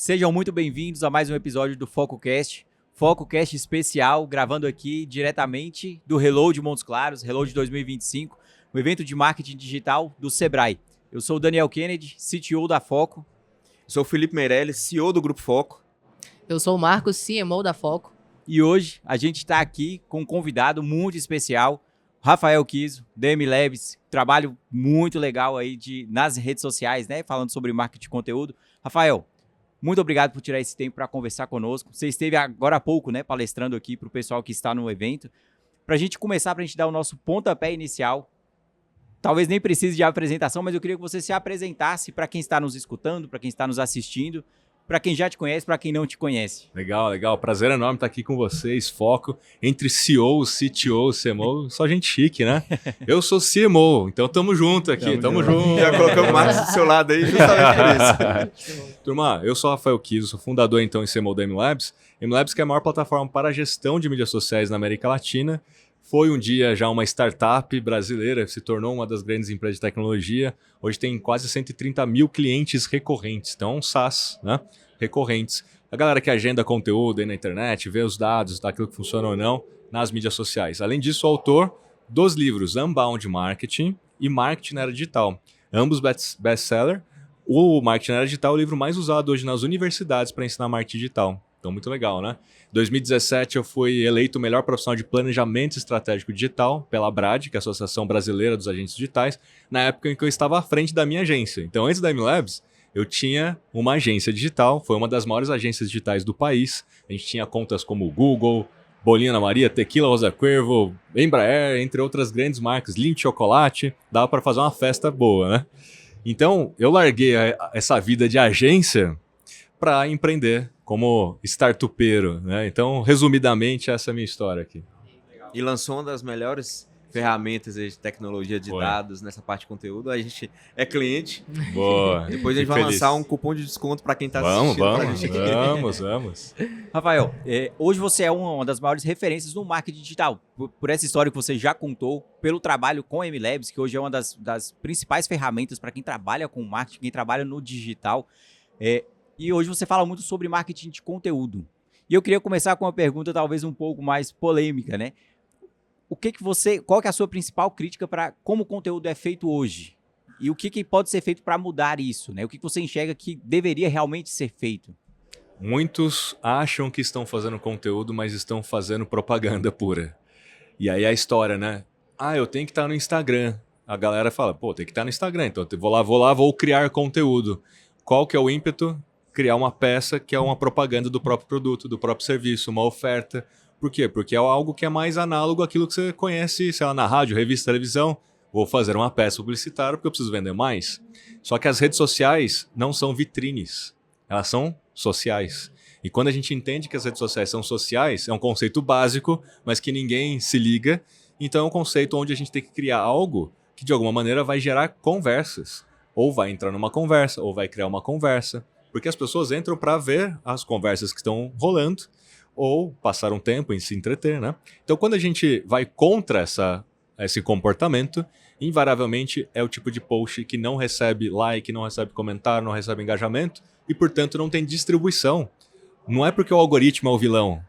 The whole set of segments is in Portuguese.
Sejam muito bem-vindos a mais um episódio do FocoCast. FocoCast especial, gravando aqui diretamente do Reload Montes Claros, Reload 2025, um evento de marketing digital do Sebrae. Eu sou o Daniel Kennedy, CTO da Foco. Eu sou o Felipe Meirelles, CEO do Grupo Foco. Eu sou o Marcos, CMO da Foco. E hoje a gente está aqui com um convidado muito especial, Rafael Kiso, da MLabs, trabalho muito legal aí nas redes sociais, né? Falando sobre marketing de conteúdo. Rafael, muito obrigado por tirar esse tempo para conversar conosco. Você esteve agora há pouco, né, palestrando aqui para o pessoal que está no evento. Para a gente começar, para a gente dar o nosso pontapé inicial, talvez nem precise de apresentação, mas eu queria que você se apresentasse para quem está nos escutando, para quem está nos assistindo, para quem já te conhece, para quem não te conhece. Legal. Prazer enorme estar aqui com vocês. Foco entre CEO, CTO, CMO, só gente chique, né? Eu sou CMO, então tamo junto aqui, tamo junto. Já colocamos o Marcos do seu lado aí justamente por isso. Turma, eu sou o Rafael Kiso, sou fundador então e CMO da MLabs. MLabs que é a maior plataforma para a gestão de mídias sociais na América Latina. Foi um dia já uma startup brasileira, se tornou uma das grandes empresas de tecnologia. Hoje tem quase 130 mil clientes recorrentes, então SaaS, né? Recorrentes. A galera que agenda conteúdo aí na internet, vê os dados, daquilo que funciona ou não nas mídias sociais. Além disso, o autor dos livros Unbound Marketing e Marketing na Era Digital. Ambos best-seller. O Marketing na Era Digital é o livro mais usado hoje nas universidades para ensinar marketing digital. Então, muito legal, né? Em 2017, eu fui eleito o melhor profissional de planejamento estratégico digital pela ABRAD, que é a Associação Brasileira dos Agentes Digitais, na época em que eu estava à frente da minha agência. Então, antes da MLabs, eu tinha uma agência digital, foi uma das maiores agências digitais do país. A gente tinha contas como Google, Bolinha Ana Maria, Tequila Rosa Cuervo, Embraer, entre outras grandes marcas, Lindt Chocolate. Dava para fazer uma festa boa, né? Então, eu larguei essa vida de agência para empreender como startupeiro, né? Então, resumidamente, essa é a minha história aqui. E lançou uma das melhores ferramentas de tecnologia de dados nessa parte de conteúdo. A gente é cliente. Boa. Depois a gente vai lançar um cupom de desconto para quem está assistindo. Vamos. Rafael, hoje você é uma das maiores referências no marketing digital. Por essa história que você já contou, pelo trabalho com a MLabs, que hoje é uma das principais ferramentas para quem trabalha com marketing, quem trabalha no digital. E hoje você fala muito sobre marketing de conteúdo. E eu queria começar com uma pergunta talvez um pouco mais polêmica, né? Qual que é a sua principal crítica para como o conteúdo é feito hoje? E o que pode ser feito para mudar isso, né? O que você enxerga que deveria realmente ser feito? Muitos acham que estão fazendo conteúdo, mas estão fazendo propaganda pura. E aí a história, né? Eu tenho que estar no Instagram. A galera fala, tem que estar no Instagram, então eu vou criar conteúdo. Qual que é o ímpeto? Criar uma peça que é uma propaganda do próprio produto, do próprio serviço, uma oferta. Por quê? Porque é algo que é mais análogo àquilo que você conhece, sei lá, na rádio, revista, televisão. Vou fazer uma peça publicitária porque eu preciso vender mais. Só que as redes sociais não são vitrines, elas são sociais. E quando a gente entende que as redes sociais são sociais, é um conceito básico, mas que ninguém se liga. Então é um conceito onde a gente tem que criar algo que de alguma maneira vai gerar conversas. Ou vai entrar numa conversa, ou vai criar uma conversa. Porque as pessoas entram para ver as conversas que estão rolando, ou passar um tempo em se entreter, né? Então, quando a gente vai contra esse comportamento, invariavelmente é o tipo de post que não recebe like, não recebe comentário, não recebe engajamento e, portanto, não tem distribuição. Não é porque o algoritmo é o vilão,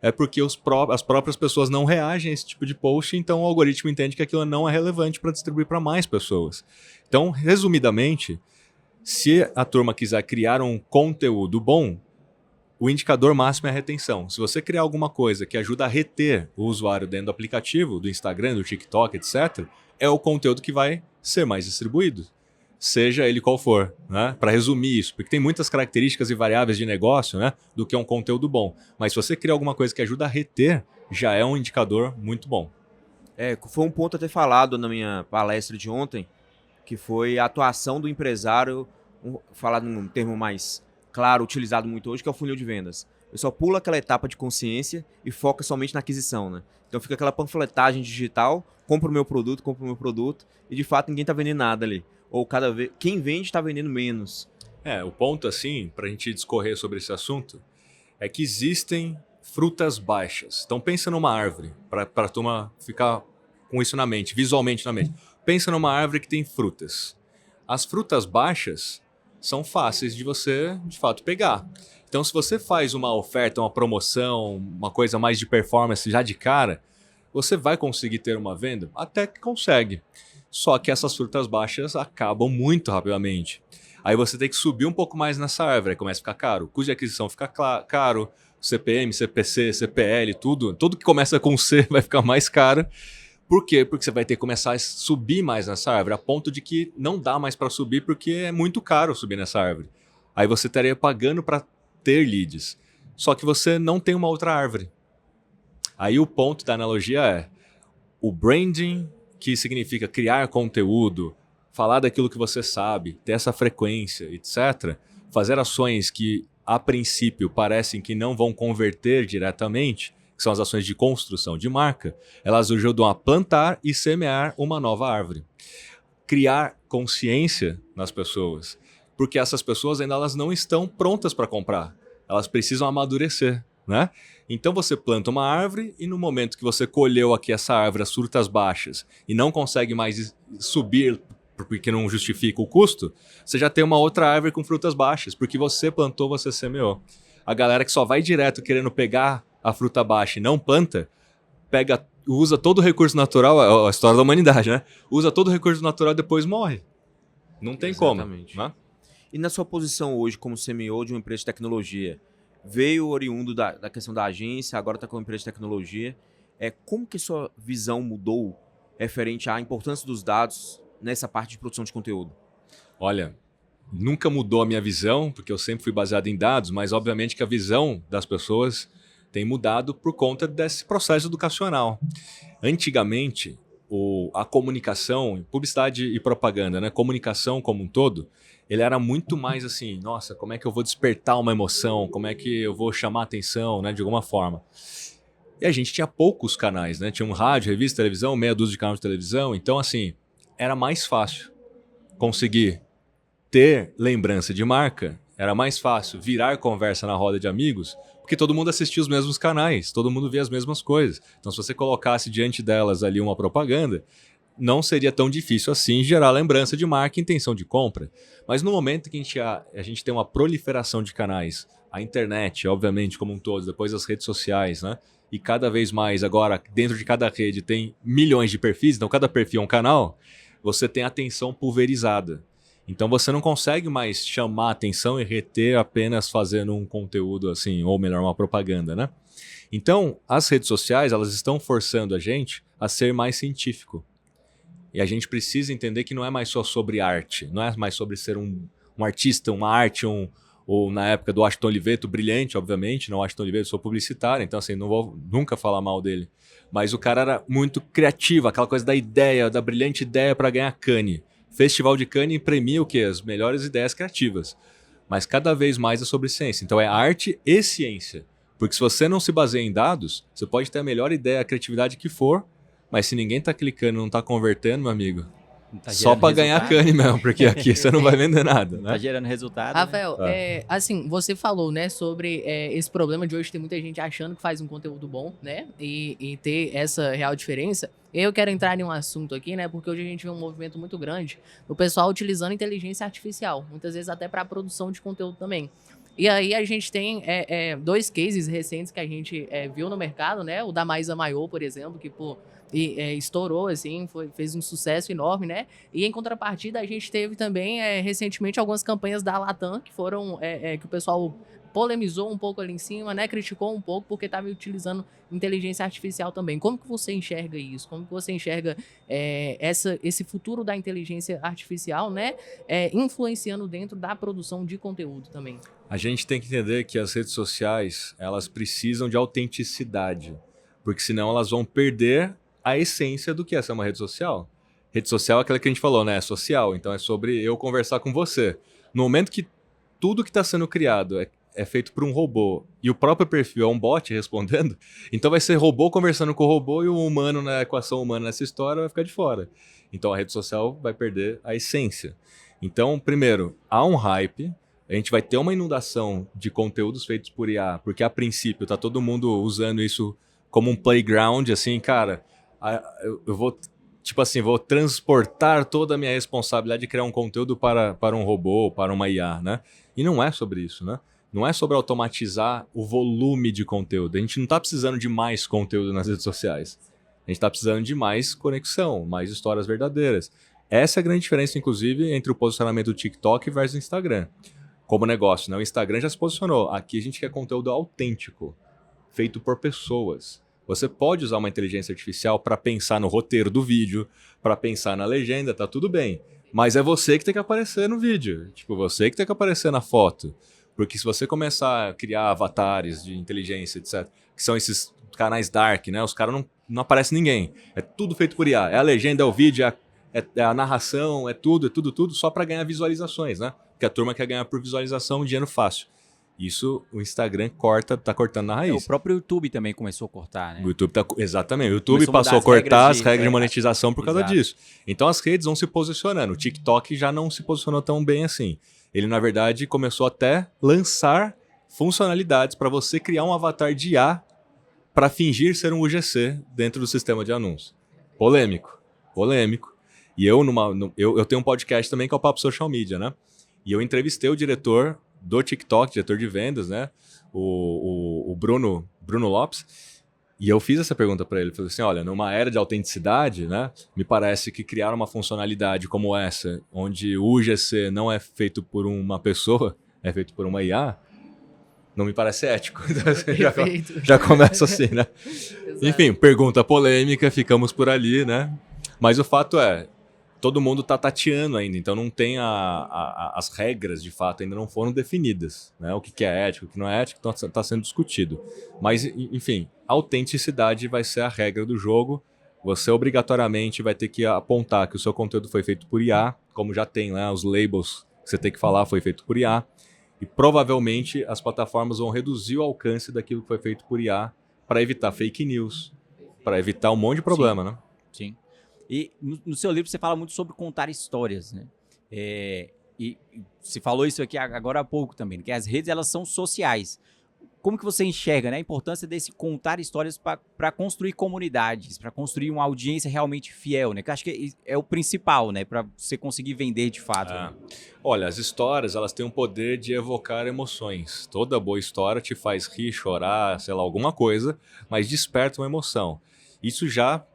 é porque as próprias pessoas não reagem a esse tipo de post, então o algoritmo entende que aquilo não é relevante para distribuir para mais pessoas. Então, resumidamente, se a turma quiser criar um conteúdo bom, o indicador máximo é a retenção. Se você criar alguma coisa que ajuda a reter o usuário dentro do aplicativo, do Instagram, do TikTok, etc., é o conteúdo que vai ser mais distribuído, seja ele qual for, né? Para resumir isso, porque tem muitas características e variáveis de negócio, né, do que é um conteúdo bom. Mas se você criar alguma coisa que ajuda a reter, já é um indicador muito bom. Foi um ponto a ter falado na minha palestra de ontem, que foi a atuação do empresário, falado num termo mais claro, utilizado muito hoje, que é o funil de vendas. Eu só pulo aquela etapa de consciência e foca somente na aquisição, né? Então fica aquela panfletagem digital, compro o meu produto, e de fato ninguém está vendendo nada ali. Ou cada vez quem vende está vendendo menos. O ponto, assim, para a gente discorrer sobre esse assunto, é que existem frutas baixas. Então pensa numa árvore, para a turma ficar com isso na mente, visualmente na mente. Pensa numa árvore que tem frutas. As frutas baixas são fáceis de você, de fato, pegar. Então, se você faz uma oferta, uma promoção, uma coisa mais de performance já de cara, você vai conseguir ter uma venda? Até que consegue. Só que essas frutas baixas acabam muito rapidamente. Aí você tem que subir um pouco mais nessa árvore, aí começa a ficar caro. O custo de aquisição fica caro, CPM, CPC, CPL, tudo que começa com C vai ficar mais caro. Por quê? Porque você vai ter que começar a subir mais nessa árvore, a ponto de que não dá mais para subir porque é muito caro subir nessa árvore. Aí você estaria pagando para ter leads. Só que você não tem uma outra árvore. Aí o ponto da analogia é o branding, que significa criar conteúdo, falar daquilo que você sabe, ter essa frequência, etc. Fazer ações que, a princípio, parecem que não vão converter diretamente, que são as ações de construção de marca, elas ajudam a plantar e semear uma nova árvore. Criar consciência nas pessoas, porque essas pessoas ainda elas não estão prontas para comprar. Elas precisam amadurecer, né? Então você planta uma árvore e no momento que você colheu aqui essa árvore, as frutas baixas, e não consegue mais subir porque não justifica o custo, você já tem uma outra árvore com frutas baixas, porque você plantou, você semeou. A galera que só vai direto querendo pegar a fruta baixa e não planta, usa todo o recurso natural, a história da humanidade, né? Usa todo o recurso natural e depois morre. Não tem Exatamente. como, né? E na sua posição hoje como CMO de uma empresa de tecnologia, veio oriundo da questão da agência, agora está com uma empresa de tecnologia. Como que sua visão mudou referente à importância dos dados nessa parte de produção de conteúdo? Olha, nunca mudou a minha visão, porque eu sempre fui baseado em dados, mas obviamente que a visão das pessoas tem mudado por conta desse processo educacional. Antigamente, a comunicação, publicidade e propaganda, né? Comunicação como um todo, ele era muito mais assim, nossa, como é que eu vou despertar uma emoção, como é que eu vou chamar atenção, né, de alguma forma. E a gente tinha poucos canais, né? Tinha um rádio, revista, televisão, meia dúzia de canais de televisão, então assim, era mais fácil conseguir ter lembrança de marca, era mais fácil virar conversa na roda de amigos, porque todo mundo assistia os mesmos canais, todo mundo via as mesmas coisas. Então se você colocasse diante delas ali uma propaganda, não seria tão difícil assim gerar lembrança de marca e intenção de compra. Mas no momento que a gente tem uma proliferação de canais, a internet, obviamente, como um todo, depois as redes sociais, né? E cada vez mais agora, dentro de cada rede, tem milhões de perfis, então cada perfil é um canal, você tem atenção pulverizada. Então você não consegue mais chamar atenção e reter apenas fazendo um conteúdo assim, ou melhor, uma propaganda, né? Então, as redes sociais, elas estão forçando a gente a ser mais científico. E a gente precisa entender que não é mais só sobre arte, não é mais sobre ser um artista, uma arte, ou na época do Washington Oliveto, brilhante, obviamente, não Washington Oliveto, sou publicitário, então assim, não vou nunca falar mal dele. Mas o cara era muito criativo, aquela coisa da ideia, da brilhante ideia para ganhar Cannes. Festival de Cannes premia o quê? As melhores ideias criativas. Mas cada vez mais é sobre ciência. Então é arte e ciência. Porque se você não se baseia em dados, você pode ter a melhor ideia, a criatividade que for, mas se ninguém tá clicando, não tá convertendo, meu amigo, Tá só gerando para ganhar resultado? Cannes mesmo, porque aqui você não vai vender nada, Tá né? gerando resultado, né? Rafael, assim, você falou, né, sobre esse problema de hoje ter muita gente achando que faz um conteúdo bom, né, e ter essa real diferença. Eu quero entrar em um assunto aqui, né, porque hoje a gente vê um movimento muito grande do pessoal utilizando inteligência artificial, muitas vezes até para a produção de conteúdo também. E aí a gente tem dois cases recentes que a gente viu no mercado, né, o da Maisa Maior, por exemplo, que, pô, estourou, assim, fez um sucesso enorme, né? E em contrapartida, a gente teve também, recentemente, algumas campanhas da Latam, que foram, que o pessoal polemizou um pouco ali em cima, né? Criticou um pouco, porque estava utilizando inteligência artificial também. Como que você enxerga isso? Como que você enxerga esse futuro da inteligência artificial, né? Influenciando dentro da produção de conteúdo também? A gente tem que entender que as redes sociais, elas precisam de autenticidade, porque senão elas vão perder a essência do que é ser uma rede social. Rede social é aquela que a gente falou, né? É social, então é sobre eu conversar com você. No momento que tudo que está sendo criado é feito por um robô e o próprio perfil é um bot respondendo, então vai ser robô conversando com o robô e o humano na equação humana nessa história vai ficar de fora. Então a rede social vai perder a essência. Então, primeiro, há um hype, a gente vai ter uma inundação de conteúdos feitos por IA, porque a princípio está todo mundo usando isso como um playground, assim, cara, eu vou tipo assim, vou transportar toda a minha responsabilidade de criar um conteúdo para um robô, para uma IA, né? E não é sobre isso, né? Não é sobre automatizar o volume de conteúdo. A gente não está precisando de mais conteúdo nas redes sociais. A gente está precisando de mais conexão, mais histórias verdadeiras. Essa é a grande diferença, inclusive, entre o posicionamento do TikTok versus o Instagram. Como negócio, né? O Instagram já se posicionou. Aqui a gente quer conteúdo autêntico, feito por pessoas. Você pode usar uma inteligência artificial para pensar no roteiro do vídeo, para pensar na legenda, tá tudo bem. Mas é você que tem que aparecer no vídeo. Tipo, você que tem que aparecer na foto. Porque se você começar a criar avatares de inteligência, etc., que são esses canais dark, né? Os caras não aparece ninguém. É tudo feito por IA. É a legenda, é o vídeo, é a narração, é tudo, só para ganhar visualizações, né? Porque a turma quer ganhar por visualização dinheiro fácil. Isso o Instagram tá cortando na raiz. O próprio YouTube também começou a cortar, né? O YouTube exatamente. O YouTube Começou a passou a mudar cortar as as regras de regras monetização por causa Exato. disso. Então as redes vão se posicionando. O TikTok já não se posicionou tão bem assim. Ele, na verdade, começou até a lançar funcionalidades para você criar um avatar de IA para fingir ser um UGC dentro do sistema de anúncio. Polêmico. E eu tenho um podcast também que é o Papo Social Media, né? E eu entrevistei o diretor do TikTok, diretor de vendas, né? O Bruno Lopes. E eu fiz essa pergunta para ele. Falei assim, olha, numa era de autenticidade, né? Me parece que criar uma funcionalidade como essa, onde o UGC não é feito por uma pessoa, é feito por uma IA, não me parece ético. Então, assim, já começa assim, né? Enfim, pergunta polêmica, ficamos por ali, né? Mas o fato é, todo mundo está tateando ainda, então não tem as regras, de fato, ainda não foram definidas, né? O que é ético, o que não é ético, está sendo discutido. Mas, enfim, a autenticidade vai ser a regra do jogo. Você obrigatoriamente vai ter que apontar que o seu conteúdo foi feito por IA, como já tem lá os labels que você tem que falar foi feito por IA, e provavelmente as plataformas vão reduzir o alcance daquilo que foi feito por IA para evitar fake news, para evitar um monte de problema, né? Sim. E no seu livro você fala muito sobre contar histórias, né? E você falou isso aqui agora há pouco também, que as redes elas são sociais. Como que você enxerga, né, a importância desse contar histórias para construir comunidades, para construir uma audiência realmente fiel, né? Que eu acho que é o principal, né, para você conseguir vender de fato. Né? Olha, as histórias elas têm o poder de evocar emoções. Toda boa história te faz rir, chorar, sei lá, alguma coisa, mas desperta uma emoção. Isso já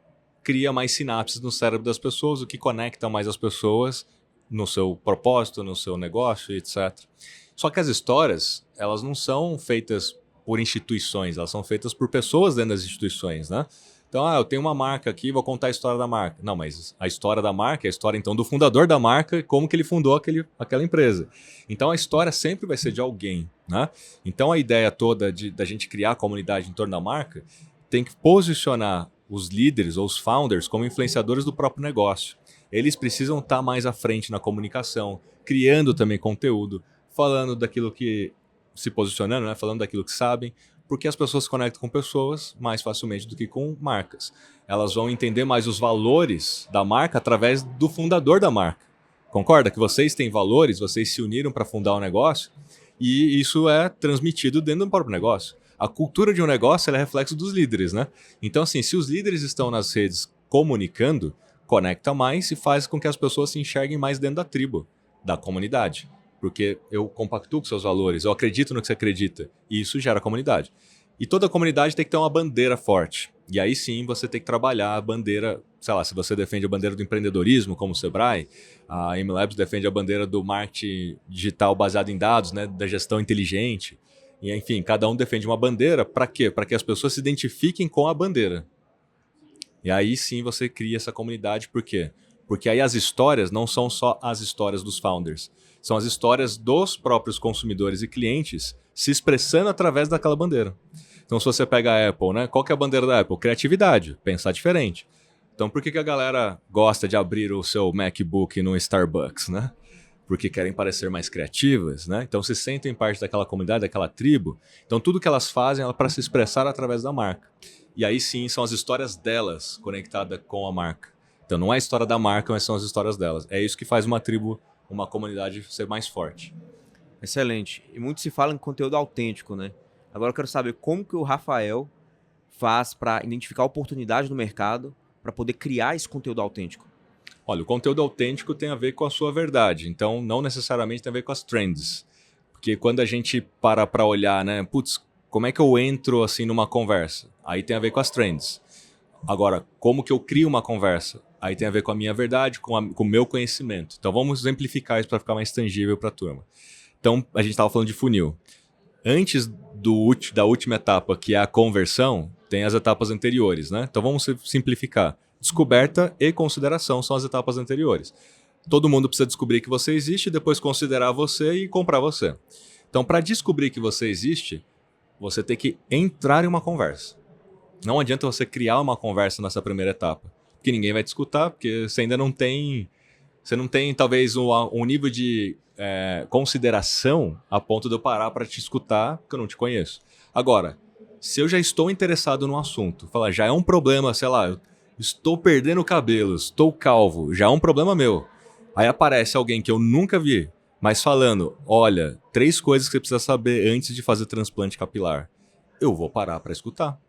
cria mais sinapses no cérebro das pessoas, o que conecta mais as pessoas no seu propósito, no seu negócio, etc. Só que as histórias, elas não são feitas por instituições, elas são feitas por pessoas dentro das instituições, né? Então, eu tenho uma marca aqui, vou contar a história da marca. Não, mas a história da marca é a história, então, do fundador da marca e como que ele fundou aquela empresa. Então, a história sempre vai ser de alguém, né? Então, a ideia toda da gente criar a comunidade em torno da marca tem que posicionar os líderes ou os founders como influenciadores do próprio negócio. Eles precisam estar mais à frente na comunicação, criando também conteúdo, falando daquilo que se posicionando, né? Falando daquilo que sabem, porque as pessoas se conectam com pessoas mais facilmente do que com marcas. Elas vão entender mais os valores da marca através do fundador da marca. Concorda que vocês têm valores, vocês se uniram para fundar um negócio e isso é transmitido dentro do próprio negócio. A cultura de um negócio ela é reflexo dos líderes, né? Então, assim, se os líderes estão nas redes comunicando, conecta mais e faz com que as pessoas se enxerguem mais dentro da tribo, da comunidade. Porque eu compactuo com seus valores, eu acredito no que você acredita, e isso gera comunidade. E toda comunidade tem que ter uma bandeira forte. E aí sim você tem que trabalhar a bandeira, sei lá, se você defende a bandeira do empreendedorismo, como o Sebrae, a MLabs defende a bandeira do marketing digital baseado em dados, né, da gestão inteligente. E, enfim, cada um defende uma bandeira, para quê? Para que as pessoas se identifiquem com a bandeira. E aí sim você cria essa comunidade, por quê? Porque aí as histórias não são só as histórias dos founders, são as histórias dos próprios consumidores e clientes se expressando através daquela bandeira. Então se você pega a Apple, né? Qual que é a bandeira da Apple? Criatividade, pensar diferente. Então por que a galera gosta de abrir o seu MacBook no Starbucks, né? Porque querem parecer mais criativas, né? Então se sentem parte daquela comunidade, daquela tribo. Então tudo que elas fazem é para se expressar através da marca. E aí sim são as histórias delas conectadas com a marca. Então não é a história da marca, mas são as histórias delas. É isso que faz uma tribo, uma comunidade ser mais forte. Excelente. E muito se fala em conteúdo autêntico, né? Agora eu quero saber como que o Rafael faz para identificar oportunidade no mercado para poder criar esse conteúdo autêntico? Olha, o conteúdo autêntico tem a ver com a sua verdade, então não necessariamente tem a ver com as trends. Porque quando a gente para olhar, né, putz, como é que eu entro assim numa conversa? Aí tem a ver com as trends. Agora, como que eu crio uma conversa? Aí tem a ver com a minha verdade, com o meu conhecimento. Então vamos exemplificar isso para ficar mais tangível para a turma. Então a gente estava falando de funil. Antes da última etapa, que é a conversão, tem as etapas anteriores, né? Então vamos simplificar. Descoberta e consideração são as etapas anteriores. Todo mundo precisa descobrir que você existe, depois considerar você e comprar você. Então, para descobrir que você existe, você tem que entrar em uma conversa. Não adianta você criar uma conversa nessa primeira etapa, porque ninguém vai te escutar, porque você ainda não tem... Você não tem, talvez, um nível de consideração a ponto de eu parar para te escutar, porque eu não te conheço. Agora, se eu já estou interessado no assunto, falar, já é um problema, sei lá, eu estou perdendo cabelo, estou calvo, já é um problema meu. Aí aparece alguém que eu nunca vi, mas falando, olha, 3 coisas que você precisa saber antes de fazer transplante capilar. Eu vou parar para escutar.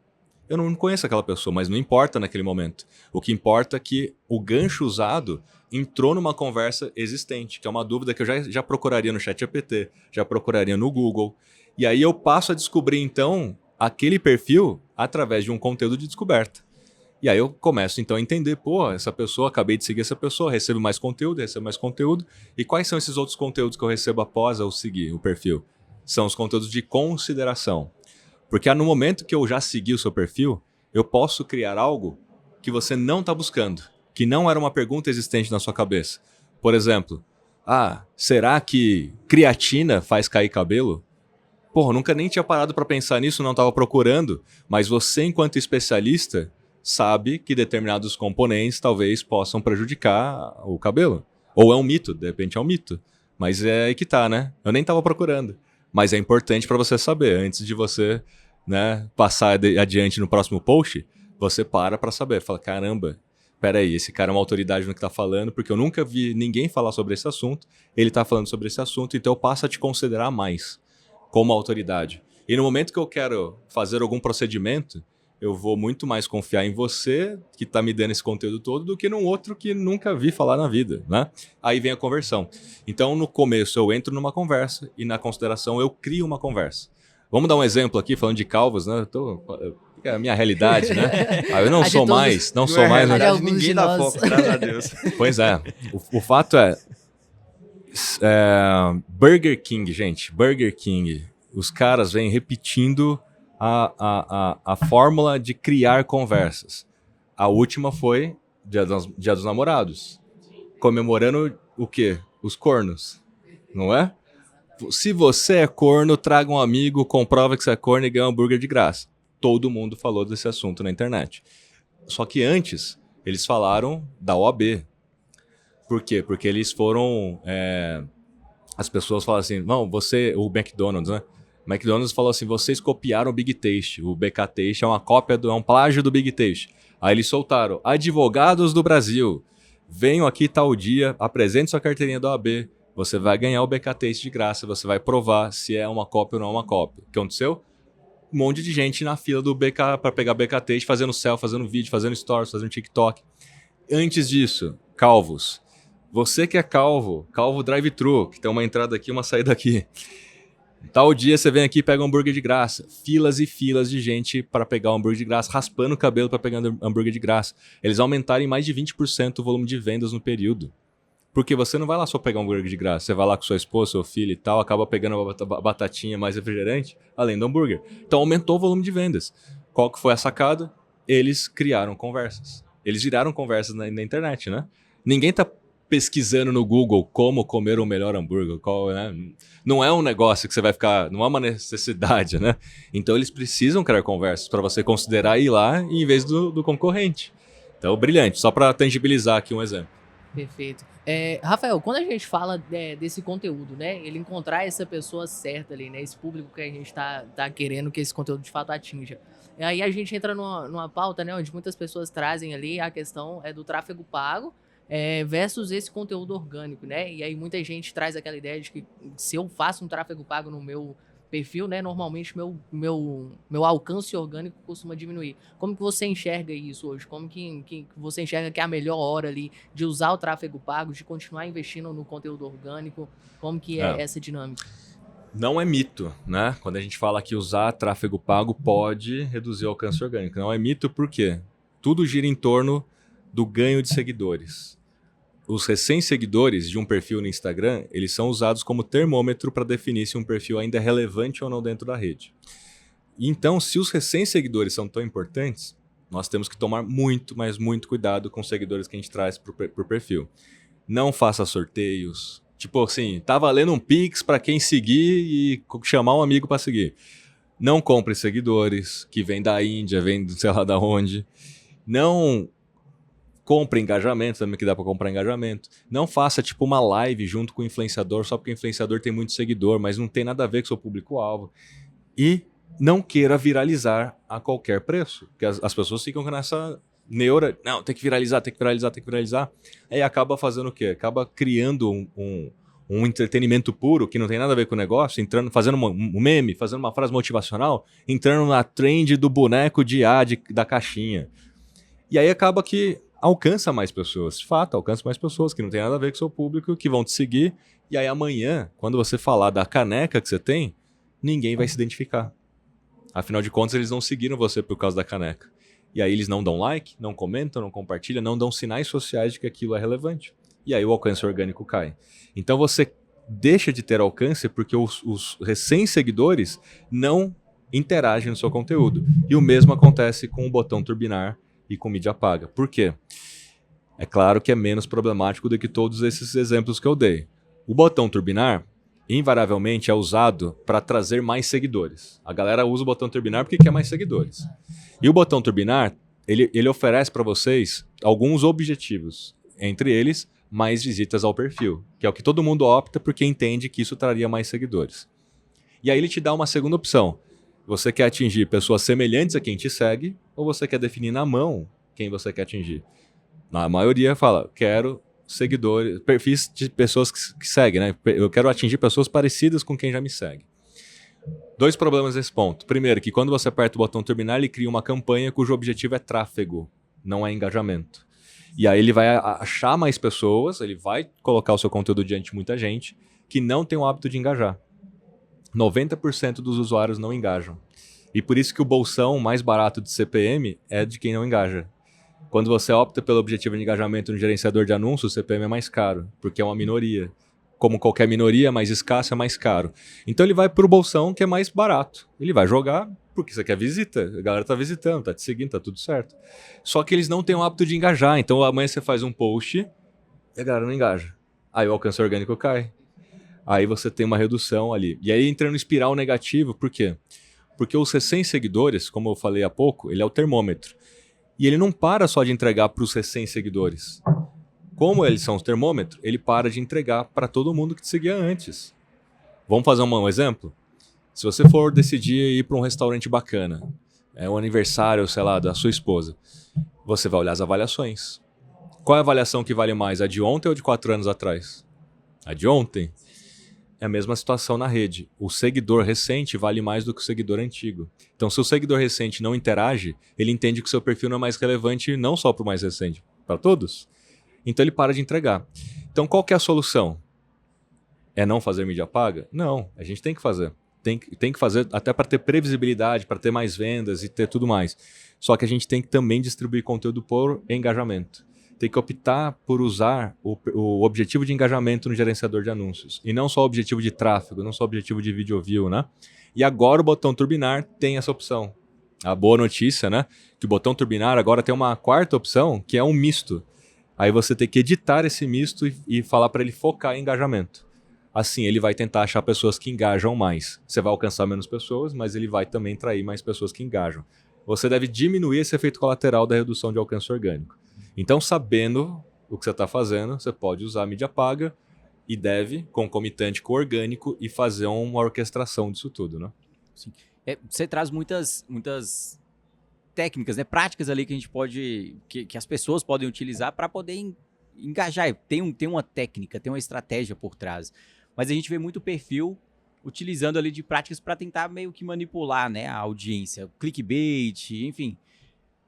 Eu não conheço aquela pessoa, mas não importa naquele momento. O que importa é que o gancho usado entrou numa conversa existente, que é uma dúvida que eu já procuraria no ChatGPT, já procuraria no Google. E aí eu passo a descobrir, então, aquele perfil através de um conteúdo de descoberta. E aí eu começo, então, a entender, pô, essa pessoa, acabei de seguir essa pessoa, recebo mais conteúdo. E quais são esses outros conteúdos que eu recebo após eu seguir o perfil? São os conteúdos de consideração. Porque no momento que eu já segui o seu perfil, eu posso criar algo que você não está buscando, que não era uma pergunta existente na sua cabeça. Por exemplo, será que creatina faz cair cabelo? Porra, nunca nem tinha parado para pensar nisso, não estava procurando, mas você, enquanto especialista, sabe que determinados componentes talvez possam prejudicar o cabelo. Ou é um mito, de repente é um mito. Mas é aí que tá, né? Eu nem estava procurando. Mas é importante para você saber, antes de você, né, passar adiante no próximo post, você para saber. Fala, caramba, peraí, esse cara é uma autoridade no que está falando, porque eu nunca vi ninguém falar sobre esse assunto, ele está falando sobre esse assunto, então eu passo a te considerar mais como autoridade. E no momento que eu quero fazer algum procedimento, eu vou muito mais confiar em você, que está me dando esse conteúdo todo, do que num outro que nunca vi falar na vida, né? Aí vem a conversão. Então, no começo, eu entro numa conversa e na consideração eu crio uma conversa. Vamos dar um exemplo aqui, falando de calvos, né? É a minha realidade, né? Eu não sou mais... Não sou mais... Na de verdade, alguns ninguém de dá nós. foco, graças a Deus. Pois é. O fato é... Burger King, gente. Burger King. Os caras vêm repetindo a fórmula de criar conversas. A última foi Dia dos Namorados. Comemorando o quê? Os cornos. Não é? Se você é corno, traga um amigo, comprova que você é corno e ganha um hambúrguer de graça. Todo mundo falou desse assunto na internet. Só que antes, eles falaram da OAB. Por quê? Porque eles foram... As pessoas falam assim, não, o McDonald's, né? O McDonald's falou assim, vocês copiaram o Big Taste. O BK Taste é uma cópia, é um plágio do Big Taste. Aí eles soltaram, advogados do Brasil, venham aqui tal dia, apresente sua carteirinha da OAB, você vai ganhar o BK Taste de graça, você vai provar se é uma cópia ou não é uma cópia. O que aconteceu? Um monte de gente na fila do BK para pegar BK Taste, fazendo selfie, fazendo vídeo, fazendo stories, fazendo TikTok. Antes disso, calvos. Você que é calvo drive-thru, que tem uma entrada aqui e uma saída aqui. Tal dia você vem aqui e pega um hambúrguer de graça. Filas e filas de gente para pegar um hambúrguer de graça, raspando o cabelo para pegar um hambúrguer de graça. Eles aumentaram em mais de 20% o volume de vendas no período. Porque você não vai lá só pegar um hambúrguer de graça. Você vai lá com sua esposa, seu filho e tal, acaba pegando uma batatinha mais refrigerante, além do hambúrguer. Então aumentou o volume de vendas. Qual que foi a sacada? Eles criaram conversas. Eles viraram conversas na internet, né? Ninguém tá pesquisando no Google como comer o melhor hambúrguer, né? Não é um negócio que você vai ficar, não é uma necessidade, né? Então eles precisam criar conversas para você considerar ir lá em vez do concorrente. Então, brilhante, só para tangibilizar aqui um exemplo. Perfeito. Rafael, quando a gente fala desse conteúdo, né? Ele encontrar essa pessoa certa ali, né? Esse público que a gente tá querendo que esse conteúdo de fato atinja. E aí a gente entra numa pauta, né? Onde muitas pessoas trazem ali a questão do tráfego pago, versus esse conteúdo orgânico, né? E aí muita gente traz aquela ideia de que se eu faço um tráfego pago no meu perfil, né, normalmente meu alcance orgânico costuma diminuir. Como que você enxerga isso hoje? Como que você enxerga que é a melhor hora ali de usar o tráfego pago, de continuar investindo no conteúdo orgânico? Como que é essa dinâmica? Não é mito, né? Quando a gente fala que usar tráfego pago pode reduzir o alcance orgânico. Não é mito porque tudo gira em torno do ganho de seguidores. Os recém-seguidores de um perfil no Instagram, eles são usados como termômetro para definir se um perfil ainda é relevante ou não dentro da rede. Então, se os recém-seguidores são tão importantes, nós temos que tomar muito, mas muito cuidado com os seguidores que a gente traz por perfil. Não faça sorteios. Tipo assim, tá valendo um Pix para quem seguir e chamar um amigo para seguir. Não compre seguidores que vêm da Índia, vêm sei lá da onde. Não compre engajamento, também que dá para comprar engajamento. Não faça tipo uma live junto com o influenciador só porque o influenciador tem muito seguidor, mas não tem nada a ver com o seu público-alvo. E não queira viralizar a qualquer preço, porque as pessoas ficam com essa neura, não, tem que viralizar, tem que viralizar, tem que viralizar. Aí acaba fazendo o quê? Acaba criando um entretenimento puro que não tem nada a ver com o negócio, entrando, fazendo um meme, fazendo uma frase motivacional, entrando na trend do boneco de da caixinha. E aí acaba que alcança mais pessoas. De fato, alcança mais pessoas que não tem nada a ver com o seu público, que vão te seguir. E aí amanhã, quando você falar da caneca que você tem, ninguém vai se identificar. Afinal de contas, eles não seguiram você por causa da caneca. E aí eles não dão like, não comentam, não compartilham, não dão sinais sociais de que aquilo é relevante. E aí o alcance orgânico cai. Então você deixa de ter alcance porque os recém-seguidores não interagem no seu conteúdo. E o mesmo acontece com o botão turbinar e com mídia paga. Por quê? É claro que é menos problemático do que todos esses exemplos que eu dei. O botão turbinar, invariavelmente, é usado para trazer mais seguidores. A galera usa o botão turbinar porque quer mais seguidores. E o botão turbinar, ele oferece para vocês alguns objetivos. Entre eles, mais visitas ao perfil, que é o que todo mundo opta porque entende que isso traria mais seguidores. E aí ele te dá uma segunda opção. Você quer atingir pessoas semelhantes a quem te segue ou você quer definir na mão quem você quer atingir? Na maioria fala, quero seguidores, perfis de pessoas que seguem, né? Eu quero atingir pessoas parecidas com quem já me segue. Dois problemas nesse ponto. Primeiro, que quando você aperta o botão terminar, ele cria uma campanha cujo objetivo é tráfego, não é engajamento. E aí ele vai achar mais pessoas, ele vai colocar o seu conteúdo diante de muita gente que não tem o hábito de engajar. 90% dos usuários não engajam. E por isso que o bolsão mais barato de CPM é de quem não engaja. Quando você opta pelo objetivo de engajamento no gerenciador de anúncios, o CPM é mais caro, porque é uma minoria. Como qualquer minoria, mais escassa, é mais caro. Então ele vai pro bolsão que é mais barato. Ele vai jogar porque você quer visita. A galera tá visitando, tá te seguindo, tá tudo certo. Só que eles não têm o hábito de engajar. Então amanhã você faz um post e a galera não engaja. Aí o alcance orgânico cai. Aí você tem uma redução ali. E aí entra no espiral negativo, por quê? Porque os recém-seguidores, como eu falei há pouco, ele é o termômetro. E ele não para só de entregar para os recém-seguidores. Como eles são os termômetros, ele para de entregar para todo mundo que te seguia antes. Vamos fazer um exemplo? Se você for decidir ir para um restaurante bacana, é o aniversário, sei lá, da sua esposa, você vai olhar as avaliações. Qual é a avaliação que vale mais, a de ontem ou de 4 anos atrás? A de ontem. É a mesma situação na rede. O seguidor recente vale mais do que o seguidor antigo. Então, se o seguidor recente não interage, ele entende que o seu perfil não é mais relevante não só para o mais recente, para todos. Então, ele para de entregar. Então, qual que é a solução? É não fazer mídia paga? Não, a gente tem que fazer. Tem que fazer até para ter previsibilidade, para ter mais vendas e ter tudo mais. Só que a gente tem que também distribuir conteúdo por engajamento. Tem que optar por usar o objetivo de engajamento no gerenciador de anúncios. E não só o objetivo de tráfego, não só o objetivo de video view, né? E agora o botão turbinar tem essa opção. A boa notícia, né? Que o botão turbinar agora tem uma quarta opção, que é um misto. Aí você tem que editar esse misto e falar para ele focar em engajamento. Assim, ele vai tentar achar pessoas que engajam mais. Você vai alcançar menos pessoas, mas ele vai também atrair mais pessoas que engajam. Você deve diminuir esse efeito colateral da redução de alcance orgânico. Então, sabendo o que você está fazendo, você pode usar a mídia paga e deve, concomitante com o orgânico, e fazer uma orquestração disso tudo, né? Sim. Você traz muitas técnicas, né, práticas ali que a gente pode, que as pessoas podem utilizar para poder engajar. Tem uma técnica, tem uma estratégia por trás. Mas a gente vê muito perfil utilizando ali de práticas para tentar meio que manipular, né, a audiência, clickbait, enfim.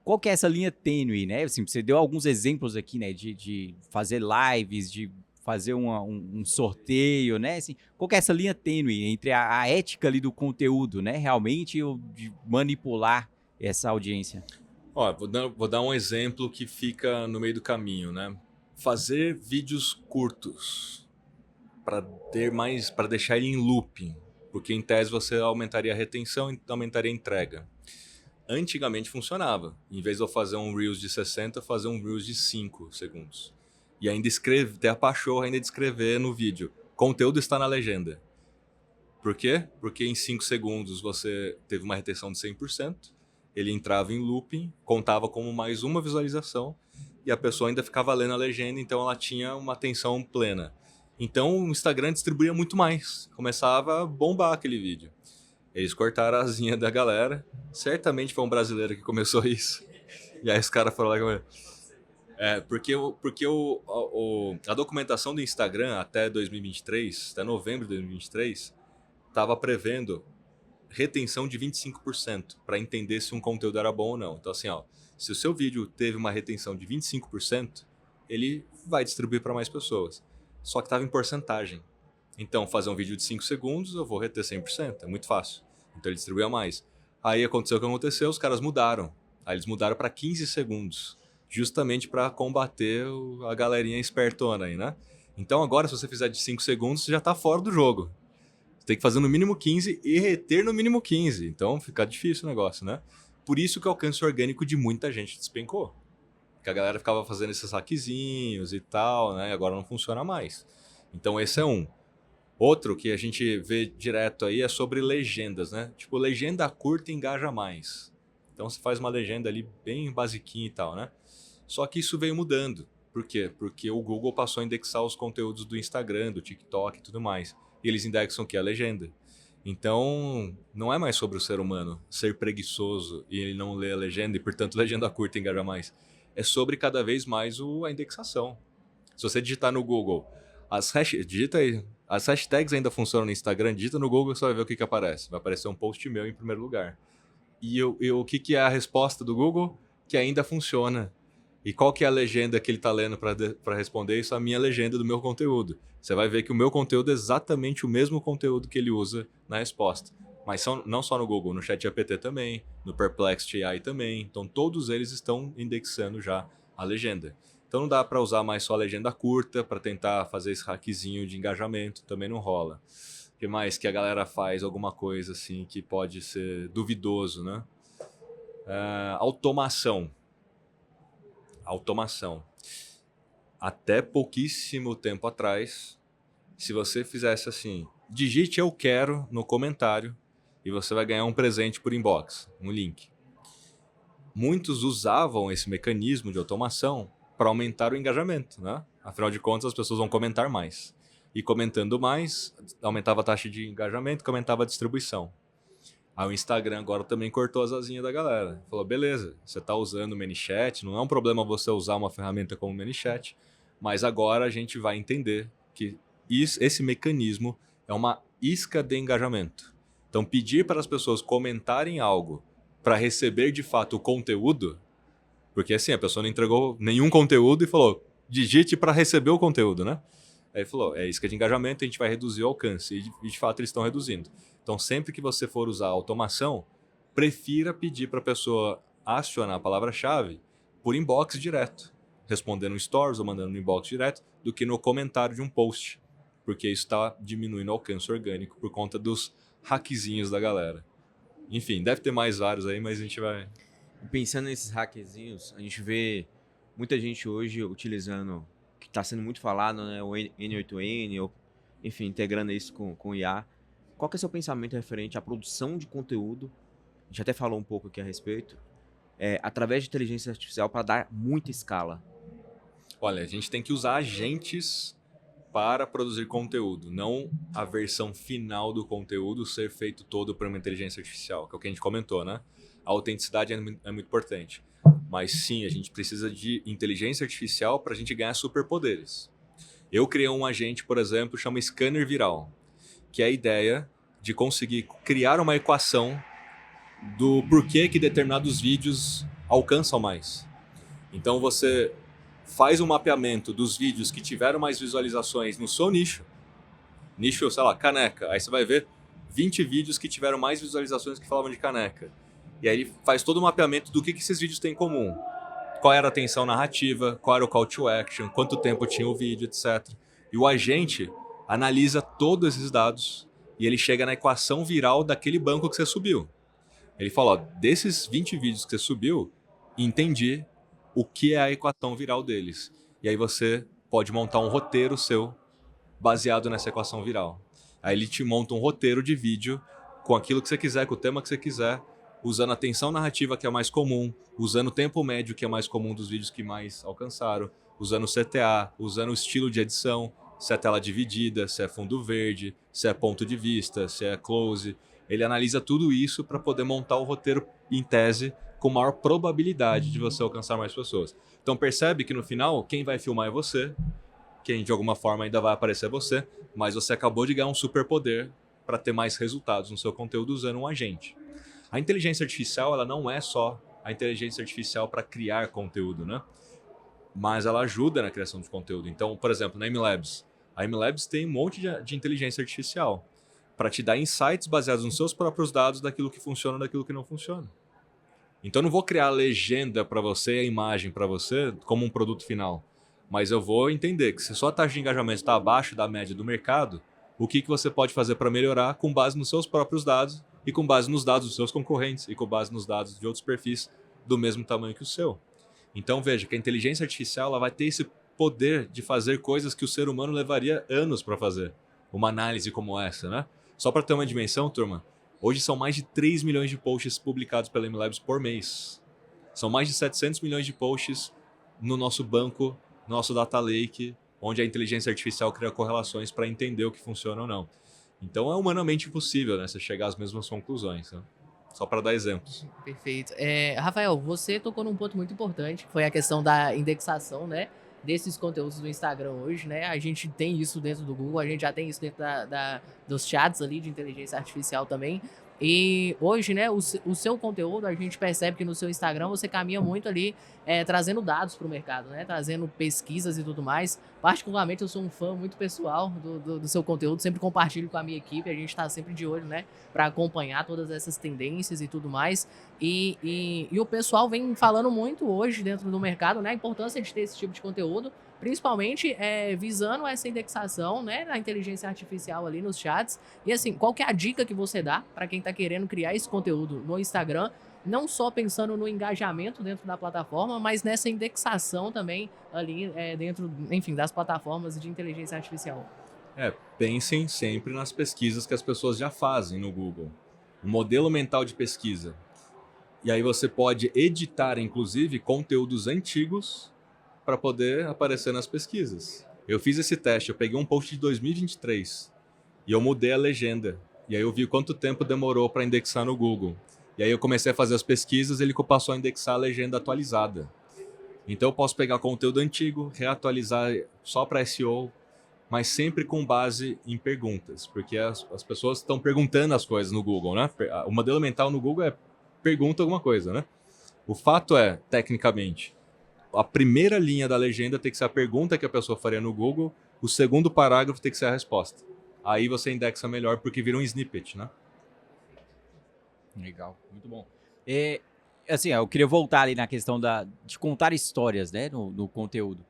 Qual que é essa linha tênue, né? Assim, você deu alguns exemplos aqui, né, de fazer lives, de fazer um sorteio, né? Assim, qual que é essa linha tênue entre a ética ali do conteúdo, né, realmente, ou de manipular essa audiência? Ó, vou dar um exemplo que fica no meio do caminho, né? Fazer vídeos curtos para para deixar ele em looping, porque em tese você aumentaria a retenção e aumentaria a entrega. Antigamente funcionava. Em vez de eu fazer um Reels de 60, fazer um Reels de 5 segundos. E ainda ter a pachorra ainda de escrever no vídeo. Conteúdo está na legenda. Por quê? Porque em 5 segundos você teve uma retenção de 100%, ele entrava em looping, contava como mais uma visualização, e a pessoa ainda ficava lendo a legenda, então ela tinha uma atenção plena. Então o Instagram distribuía muito mais, começava a bombar aquele vídeo. Eles cortaram a asinha da galera, certamente foi um brasileiro que começou isso, e aí os caras foram lá e porque a documentação do Instagram até 2023, até novembro de 2023, estava prevendo retenção de 25% para entender se um conteúdo era bom ou não. Então assim, ó, se o seu vídeo teve uma retenção de 25%, ele vai distribuir para mais pessoas. Só que estava em porcentagem. Então, fazer um vídeo de 5 segundos, eu vou reter 100%, é muito fácil. Então ele distribuía mais. Aí aconteceu o que aconteceu, os caras mudaram. Aí eles mudaram para 15 segundos, justamente para combater a galerinha espertona aí, né? Então agora, se você fizer de 5 segundos, você já está fora do jogo. Você tem que fazer no mínimo 15 e reter no mínimo 15. Então fica difícil o negócio, né? Por isso que o alcance orgânico de muita gente despencou. Que a galera ficava fazendo esses hackezinhos e tal, né? E agora não funciona mais. Então esse é um. Outro que a gente vê direto aí é sobre legendas, né? Tipo, legenda curta engaja mais. Então você faz uma legenda ali bem basiquinha e tal, né? Só que isso veio mudando. Por quê? Porque o Google passou a indexar os conteúdos do Instagram, do TikTok e tudo mais. E eles indexam o que? A legenda. Então, não é mais sobre o ser humano ser preguiçoso e ele não ler a legenda e, portanto, legenda curta engaja mais. É sobre cada vez mais a indexação. Se você digitar no Google, digita aí, as hashtags ainda funcionam no Instagram, digita no Google e você vai ver o que aparece. Vai aparecer um post meu em primeiro lugar. E o que é a resposta do Google? Que ainda funciona. E qual que é a legenda que ele está lendo para responder isso? A minha legenda do meu conteúdo. Você vai ver que o meu conteúdo é exatamente o mesmo conteúdo que ele usa na resposta. Mas não só no Google, no ChatGPT também, no Perplexity AI também. Então todos eles estão indexando já a legenda. Então não dá para usar mais só a legenda curta para tentar fazer esse hackzinho de engajamento, também não rola. O que mais que a galera faz alguma coisa assim que pode ser duvidoso, né? Automação. Até pouquíssimo tempo atrás, se você fizesse assim, digite eu quero no comentário e você vai ganhar um presente por inbox, um link. Muitos usavam esse mecanismo de automação para aumentar o engajamento, né? Afinal de contas, as pessoas vão comentar mais. E comentando mais, aumentava a taxa de engajamento, que aumentava a distribuição. Aí o Instagram agora também cortou as asinhas da galera. Falou, beleza, você está usando o ManyChat, não é um problema você usar uma ferramenta como o ManyChat, mas agora a gente vai entender que esse mecanismo é uma isca de engajamento. Então, pedir para as pessoas comentarem algo para receber de fato o conteúdo, porque assim, a pessoa não entregou nenhum conteúdo e falou, digite para receber o conteúdo, né? Aí falou, é isca de engajamento, a gente vai reduzir o alcance. E de fato eles estão reduzindo. Então sempre que você for usar automação, prefira pedir para a pessoa acionar a palavra-chave por inbox direto, respondendo no stories ou mandando no inbox direto, do que no comentário de um post. Porque isso está diminuindo o alcance orgânico por conta dos hackzinhos da galera. Enfim, deve ter mais vários aí, mas a gente vai... Pensando nesses hackzinhos, a gente vê muita gente hoje utilizando, que está sendo muito falado, né, o N8N, ou, enfim, integrando isso com IA. Qual que é o seu pensamento referente à produção de conteúdo? A gente até falou um pouco aqui a respeito. Através de inteligência artificial para dar muita escala. Olha, a gente tem que usar agentes para produzir conteúdo, não a versão final do conteúdo ser feito todo por uma inteligência artificial, que é o que a gente comentou, né? A autenticidade é muito importante. Mas sim, a gente precisa de inteligência artificial para a gente ganhar superpoderes. Eu criei um agente, por exemplo, chama Scanner Viral, que a ideia de conseguir criar uma equação do porquê que determinados vídeos alcançam mais. Então você faz um mapeamento dos vídeos que tiveram mais visualizações no seu nicho, sei lá, caneca, aí você vai ver 20 vídeos que tiveram mais visualizações que falavam de caneca. E aí ele faz todo o mapeamento do que esses vídeos têm em comum. Qual era a tensão narrativa, qual era o call to action, quanto tempo tinha o vídeo, etc. E o agente analisa todos esses dados e ele chega na equação viral daquele banco que você subiu. Ele fala, ó, desses 20 vídeos que você subiu, entendi o que é a equação viral deles. E aí você pode montar um roteiro seu baseado nessa equação viral. Aí ele te monta um roteiro de vídeo com aquilo que você quiser, com o tema que você quiser, usando a tensão narrativa que é mais comum, usando o tempo médio que é mais comum dos vídeos que mais alcançaram, usando o CTA, usando o estilo de edição, se é tela dividida, se é fundo verde, se é ponto de vista, se é close. Ele analisa tudo isso para poder montar o roteiro em tese com maior probabilidade de você alcançar mais pessoas. Então percebe que no final, quem vai filmar é você, quem de alguma forma ainda vai aparecer é você, mas você acabou de ganhar um superpoder para ter mais resultados no seu conteúdo usando um agente. A inteligência artificial, ela não é só a inteligência artificial para criar conteúdo, né? Mas ela ajuda na criação de conteúdo. Então, por exemplo, na MLabs. A MLabs tem um monte de inteligência artificial para te dar insights baseados nos seus próprios dados daquilo que funciona e daquilo que não funciona. Então, eu não vou criar a legenda para você, a imagem para você, como um produto final. Mas eu vou entender que se sua taxa de engajamento está abaixo da média do mercado, o que você pode fazer para melhorar com base nos seus próprios dados e com base nos dados dos seus concorrentes e com base nos dados de outros perfis do mesmo tamanho que o seu. Então veja que a inteligência artificial ela vai ter esse poder de fazer coisas que o ser humano levaria anos para fazer. Uma análise como essa, né? Só para ter uma dimensão, turma, hoje são mais de 3 milhões de posts publicados pela MLabs por mês. São mais de 700 milhões de posts no nosso banco, nosso data lake, onde a inteligência artificial cria correlações para entender o que funciona ou não. Então é humanamente impossível, né, você chegar às mesmas conclusões, né? Só para dar exemplos. Perfeito. Rafael, você tocou num ponto muito importante, que foi a questão da indexação, né, desses conteúdos do Instagram hoje, né? A gente tem isso dentro do Google, a gente já tem isso dentro dos chats ali de inteligência artificial também. E hoje, né, o seu conteúdo, a gente percebe que no seu Instagram você caminha muito ali trazendo dados para o mercado, né? Trazendo pesquisas e tudo mais. Particularmente, eu sou um fã muito pessoal do seu conteúdo, sempre compartilho com a minha equipe, a gente está sempre de olho, né, para acompanhar todas essas tendências e tudo mais. E o pessoal vem falando muito hoje dentro do mercado, né, a importância de ter esse tipo de conteúdo, principalmente visando essa indexação, né, da inteligência artificial ali nos chats. E assim, qual que é a dica que você dá para quem está querendo criar esse conteúdo no Instagram, não só pensando no engajamento dentro da plataforma, mas nessa indexação também ali dentro, enfim, das plataformas de inteligência artificial? Pensem sempre nas pesquisas que as pessoas já fazem no Google. Um modelo mental de pesquisa. E aí você pode editar, inclusive, conteúdos antigos para poder aparecer nas pesquisas. Eu fiz esse teste, eu peguei um post de 2023 e eu mudei a legenda. E aí eu vi quanto tempo demorou para indexar no Google. E aí eu comecei a fazer as pesquisas e ele passou a indexar a legenda atualizada. Então eu posso pegar conteúdo antigo, reatualizar só para SEO, mas sempre com base em perguntas, porque as pessoas estão perguntando as coisas no Google, né? O modelo mental no Google pergunta alguma coisa, né? O fato é, tecnicamente, a primeira linha da legenda tem que ser a pergunta que a pessoa faria no Google, o segundo parágrafo tem que ser a resposta. Aí você indexa melhor porque vira um snippet, né? Legal, muito bom. Assim, eu queria voltar ali na questão de contar histórias, né, no conteúdo.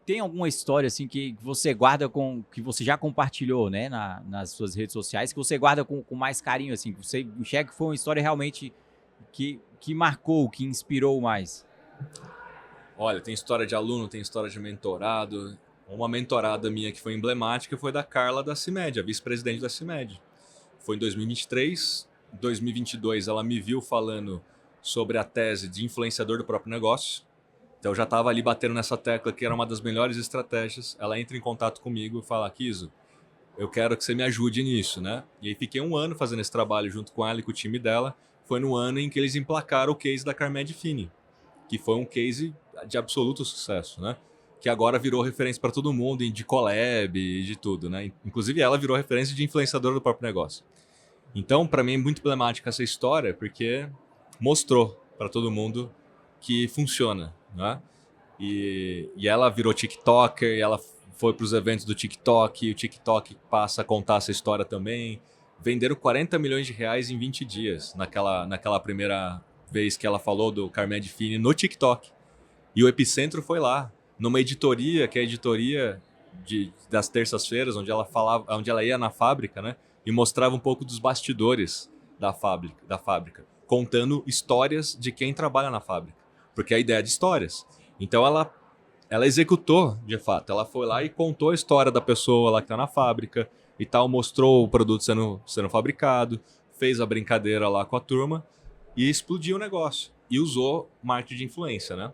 Tem alguma história assim que você guarda que você já compartilhou, né, nas suas redes sociais, que você guarda com mais carinho, assim, que você enxerga que foi uma história realmente que marcou, que inspirou mais? Olha, tem história de aluno, tem história de mentorado. Uma mentorada minha que foi emblemática foi da Carla da CIMED, a vice-presidente da CIMED. Foi em 2023, 2022 ela me viu falando sobre a tese de influenciador do próprio negócio. Então eu já estava ali batendo nessa tecla que era uma das melhores estratégias. Ela entra em contato comigo e fala, Kiso, eu quero que você me ajude nisso, né? E aí fiquei um ano fazendo esse trabalho junto com ela e com o time dela. Foi no ano em que eles emplacaram o case da Carmed Fini, que foi um case de absoluto sucesso, né? Que agora virou referência para todo mundo, de collab e de tudo, né? Inclusive ela virou referência de influenciador do próprio negócio. Então, para mim é muito emblemática essa história, porque mostrou para todo mundo que funciona, né? E ela virou TikToker, e ela foi para os eventos do TikTok, e o TikTok passa a contar essa história também. Venderam 40 milhões de reais em 20 dias, naquela primeira vez que ela falou do Carmed Fini no TikTok. E o Epicentro foi lá, numa editoria, que é a editoria das terças-feiras, onde ela ia na fábrica, né? E mostrava um pouco dos bastidores da fábrica, contando histórias de quem trabalha na fábrica. Porque a ideia é de histórias. Então ela executou, de fato. Ela foi lá e contou a história da pessoa lá que está na fábrica e tal, mostrou o produto sendo fabricado, fez a brincadeira lá com a turma e explodiu o negócio. E usou marketing de influência, né?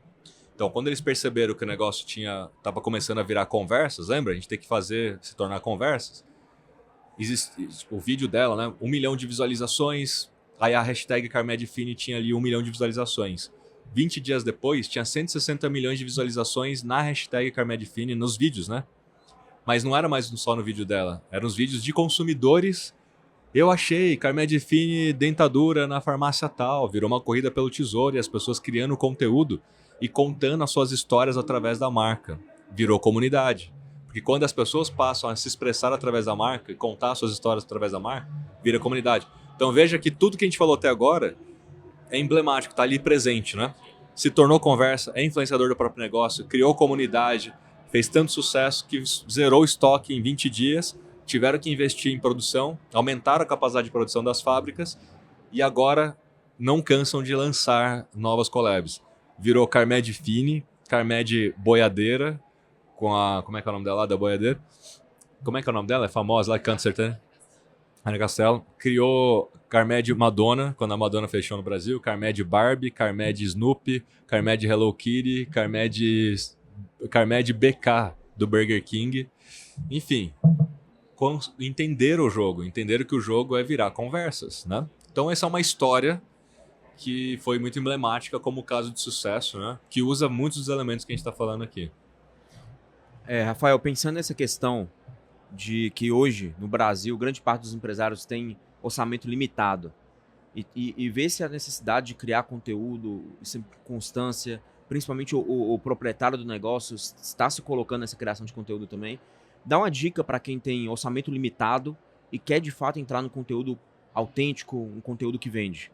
Então, quando eles perceberam que o negócio estava começando a virar conversas, lembra? A gente tem que se tornar conversas. O vídeo dela, né? 1 milhão de visualizações. Aí a hashtag CarmedFini tinha ali 1 milhão de visualizações. 20 dias depois, tinha 160 milhões de visualizações na hashtag CarmedFini nos vídeos, né? Mas não era mais só no vídeo dela. Eram os vídeos de consumidores. Eu achei CarmedFini dentadura na farmácia tal. Virou uma corrida pelo tesouro e as pessoas criando conteúdo e contando as suas histórias através da marca. Virou comunidade. Porque quando as pessoas passam a se expressar através da marca e contar suas histórias através da marca, vira comunidade. Então veja que tudo que a gente falou até agora é emblemático, está ali presente, né? Se tornou conversa, é influenciador do próprio negócio, criou comunidade, fez tanto sucesso que zerou o estoque em 20 dias, tiveram que investir em produção, aumentaram a capacidade de produção das fábricas e agora não cansam de lançar novas collabs. Virou Carmed Fini, Carmed Boiadeira, com a... Como é que é o nome dela lá, da boiadeira? Como é que é o nome dela? É famosa lá, que canta sertanejo. Ana Castelo. Criou Carmed Madonna, quando a Madonna fechou no Brasil. Carmed Barbie, Carmed Snoopy, Carmed Hello Kitty, Carmed BK, do Burger King. Enfim, entenderam o jogo. Entenderam que o jogo é virar conversas, né? Então essa é uma história que foi muito emblemática como caso de sucesso, né? Que usa muitos dos elementos que a gente está falando aqui. Rafael, pensando nessa questão de que hoje, no Brasil, grande parte dos empresários tem orçamento limitado e vê-se a necessidade de criar conteúdo, constância, principalmente o proprietário do negócio está se colocando nessa criação de conteúdo também. Dá uma dica para quem tem orçamento limitado e quer de fato entrar no conteúdo autêntico, um conteúdo que vende.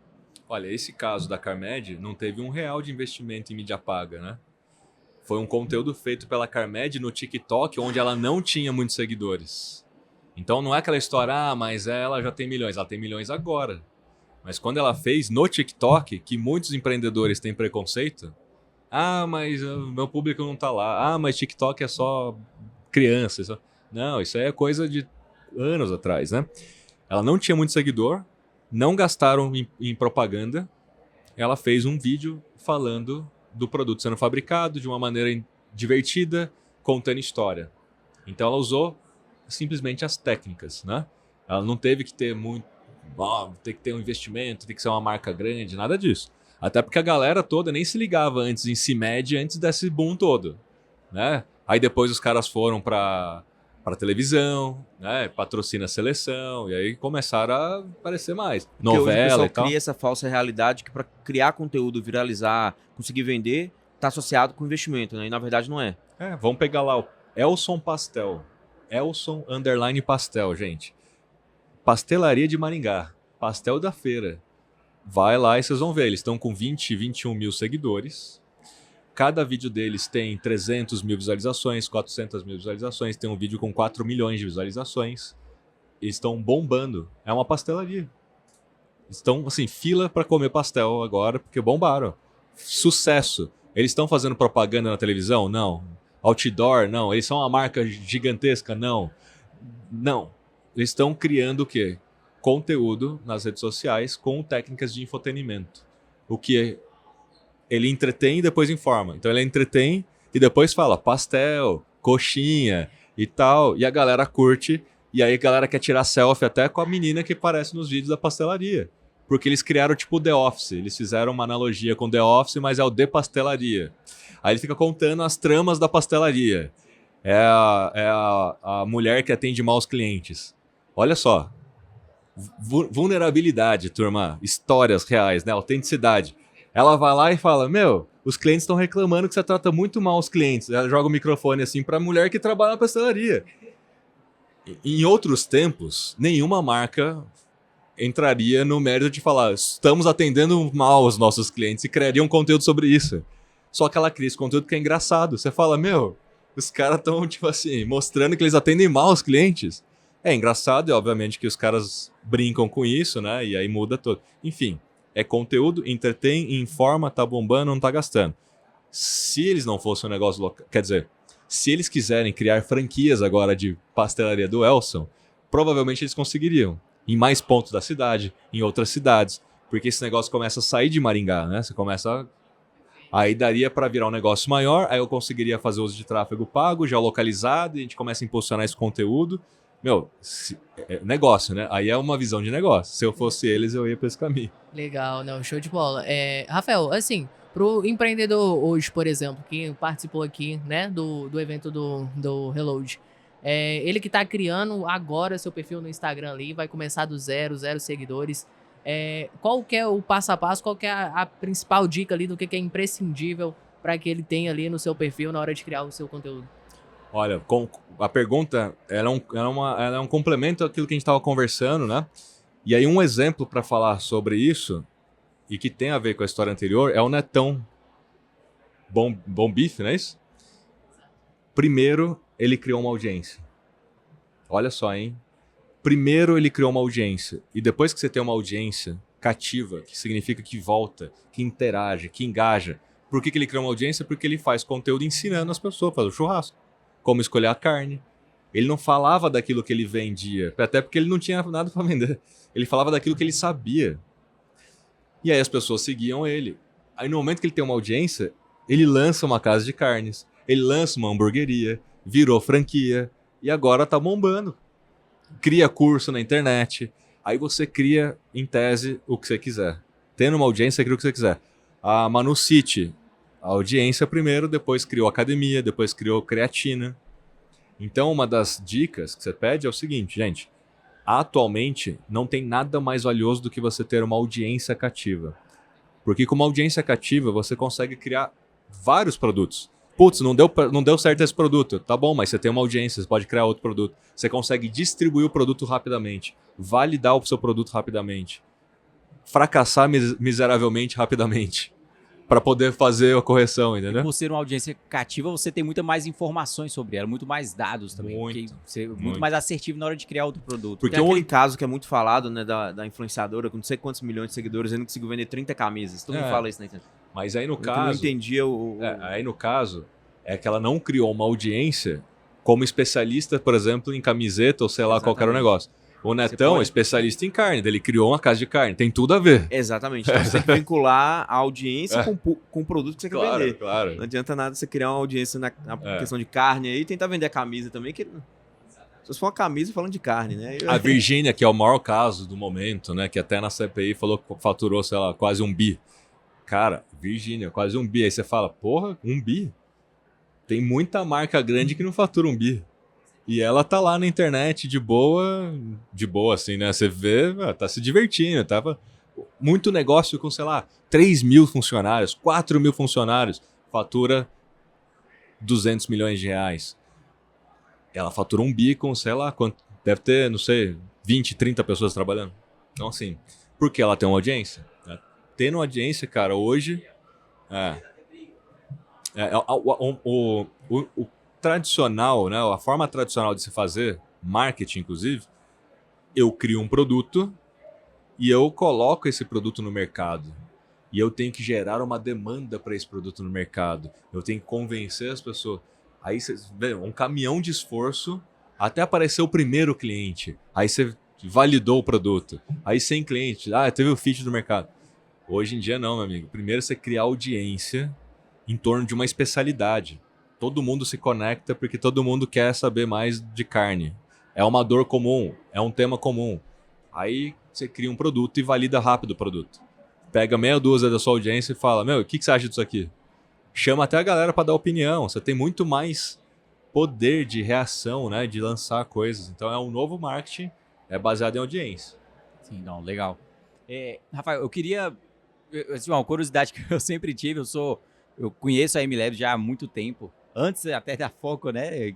Olha, esse caso da Carmed não teve R$1 de investimento em mídia paga, né? Foi um conteúdo feito pela Carmed no TikTok, onde ela não tinha muitos seguidores. Então não é aquela história, mas ela já tem milhões. Ela tem milhões agora. Mas quando ela fez no TikTok, que muitos empreendedores têm preconceito, mas meu público não tá lá. Mas TikTok é só criança. Não, isso aí é coisa de anos atrás, né? Ela não tinha muito seguidor, não gastaram em propaganda. Ela fez um vídeo falando do produto sendo fabricado de uma maneira divertida, contando história. Então ela usou simplesmente as técnicas, né? Ela não teve que ter tem que ter um investimento, tem que ser uma marca grande, nada disso. Até porque a galera toda nem se ligava antes em CIMED, antes desse boom todo, né? Aí depois os caras foram para televisão, né? Patrocina a seleção, e aí começaram a aparecer mais. Porque Novela hoje e tal. Cria essa falsa realidade que para criar conteúdo, viralizar, conseguir vender, está associado com investimento, né? E na verdade não é. Vamos pegar lá o Elson Pastel. Elson_Pastel, gente. Pastelaria de Maringá. Pastel da feira. Vai lá e vocês vão ver. Eles estão com 20, 21 mil seguidores. Cada vídeo deles tem 300 mil visualizações, 400 mil visualizações. Tem um vídeo com 4 milhões de visualizações. Eles estão bombando. É uma pastelaria. Estão, assim, fila para comer pastel agora, porque bombaram. Sucesso. Eles estão fazendo propaganda na televisão? Não. Outdoor? Não. Eles são uma marca gigantesca? Não. Não. Eles estão criando o quê? Conteúdo nas redes sociais com técnicas de infotenimento. O que ele entretém e depois informa. Então ele entretém e depois fala pastel, coxinha e tal. E a galera curte. E aí a galera quer tirar selfie até com a menina que aparece nos vídeos da pastelaria. Porque eles criaram tipo The Office. Eles fizeram uma analogia com The Office, mas é o de pastelaria. Aí ele fica contando as tramas da pastelaria. É a mulher que atende mal os clientes. Olha só. Vulnerabilidade, turma. Histórias reais, né? Autenticidade. Ela vai lá e fala, meu, os clientes estão reclamando que você trata muito mal os clientes. Ela joga o microfone assim pra mulher que trabalha na pastelaria. Em outros tempos, nenhuma marca entraria no mérito de falar, estamos atendendo mal os nossos clientes e criaria um conteúdo sobre isso. Só que ela cria esse conteúdo que é engraçado. Você fala, meu, os caras estão, tipo assim, mostrando que eles atendem mal os clientes. É engraçado e, obviamente, que os caras brincam com isso, né? E aí muda tudo. Enfim, é conteúdo, entretém, informa, tá bombando, não tá gastando. Se eles não fossem um negócio local... Quer dizer, se eles quiserem criar franquias agora de pastelaria do Elson, provavelmente eles conseguiriam. Em mais pontos da cidade, em outras cidades. Porque esse negócio começa a sair de Maringá, né? Você começa a... Aí daria para virar um negócio maior, aí eu conseguiria fazer uso de tráfego pago, geolocalizado, e a gente começa a impulsionar esse conteúdo. Meu, é negócio, né? Aí é uma visão de negócio. Se eu fosse eles, eu ia para esse caminho. Legal, não, show de bola. Rafael, assim, pro empreendedor hoje, por exemplo, que participou aqui, né, do evento do Reload, ele que tá criando agora seu perfil no Instagram ali, vai começar do zero seguidores. Qual que é o passo a passo, qual que é a principal dica ali do que é imprescindível para que ele tenha ali no seu perfil na hora de criar o seu conteúdo? Olha, a pergunta ela é um complemento àquilo que a gente estava conversando, né? E aí um exemplo para falar sobre isso, e que tem a ver com a história anterior, é o Netão Bom Bife, não é isso? Primeiro, ele criou uma audiência. Olha só, hein? Primeiro ele criou uma audiência. E depois que você tem uma audiência cativa, que significa que volta, que interage, que engaja. Por que ele criou uma audiência? Porque ele faz conteúdo ensinando as pessoas a fazer o churrasco. Como escolher a carne. Ele não falava daquilo que ele vendia, até porque ele não tinha nada para vender. Ele falava daquilo que ele sabia. E aí as pessoas seguiam ele. Aí no momento que ele tem uma audiência, ele lança uma casa de carnes, ele lança uma hamburgueria, virou franquia e agora tá bombando. Cria curso na internet. Aí você cria, em tese, o que você quiser. Tendo uma audiência, cria o que você quiser. A Manu City, a audiência primeiro, depois criou academia, depois criou creatina. Então, uma das dicas que você pede é o seguinte, gente. Atualmente, não tem nada mais valioso do que você ter uma audiência cativa. Porque com uma audiência cativa, você consegue criar vários produtos. Putz, não deu certo esse produto. Tá bom, mas você tem uma audiência, você pode criar outro produto. Você consegue distribuir o produto rapidamente. Validar o seu produto rapidamente. Fracassar miseravelmente rapidamente. Para poder fazer a correção, entendeu? Por ser uma audiência cativa, você tem muito mais informações sobre ela, muito mais dados também. Muito mais assertivo na hora de criar outro produto. Porque tem aquele caso que é muito falado, né, da influenciadora, com não sei quantos milhões de seguidores, ele não conseguiu vender 30 camisas. Todo mundo fala isso na internet. Mas aí no Eu caso... não entendia aí no caso, é que ela não criou uma audiência como especialista, por exemplo, em camiseta ou sei lá qual era o negócio. O Netão é especialista em carne, ele criou uma casa de carne, tem tudo a ver. Exatamente. Então você tem que vincular a audiência com o produto que você quer vender. Claro. Não adianta nada você criar uma audiência na questão de carne aí e tentar vender a camisa também, que se for uma camisa falando de carne, né? A Virgínia, que é o maior caso do momento, né? Que até na CPI falou que faturou, sei lá, quase 1 bi. Cara, Virgínia, quase 1 bi. Aí você fala, porra, 1 bi? Tem muita marca grande que não fatura 1 bi. E ela tá lá na internet de boa assim, né? Você vê, tá se divertindo, tava muito negócio com, sei lá, 3 mil funcionários, 4 mil funcionários, fatura 200 milhões de reais. Ela fatura 1 bi com, sei lá, quanto, deve ter, não sei, 20, 30 pessoas trabalhando. Então, assim, porque ela tem uma audiência, né? Tendo audiência, cara, hoje, o tradicional, né, a forma tradicional de se fazer, marketing inclusive, eu crio um produto e eu coloco esse produto no mercado. E eu tenho que gerar uma demanda para esse produto no mercado. Eu tenho que convencer as pessoas. Aí você vê um caminhão de esforço até aparecer o primeiro cliente. Aí você validou o produto. Aí sem cliente, teve o fit do mercado. Hoje em dia não, meu amigo. Primeiro você cria audiência em torno de uma especialidade. Todo mundo se conecta porque todo mundo quer saber mais de carne. É uma dor comum, é um tema comum. Aí você cria um produto e valida rápido o produto. Pega meia dúzia da sua audiência e fala, o que você acha disso aqui? Chama até a galera para dar opinião. Você tem muito mais poder de reação, né, de lançar coisas. Então é um novo marketing, é baseado em audiência. Sim, não, legal. Rafael, eu queria. Assim, uma curiosidade que eu sempre tive, eu conheço a MLabs já há muito tempo, antes até da Foco, né?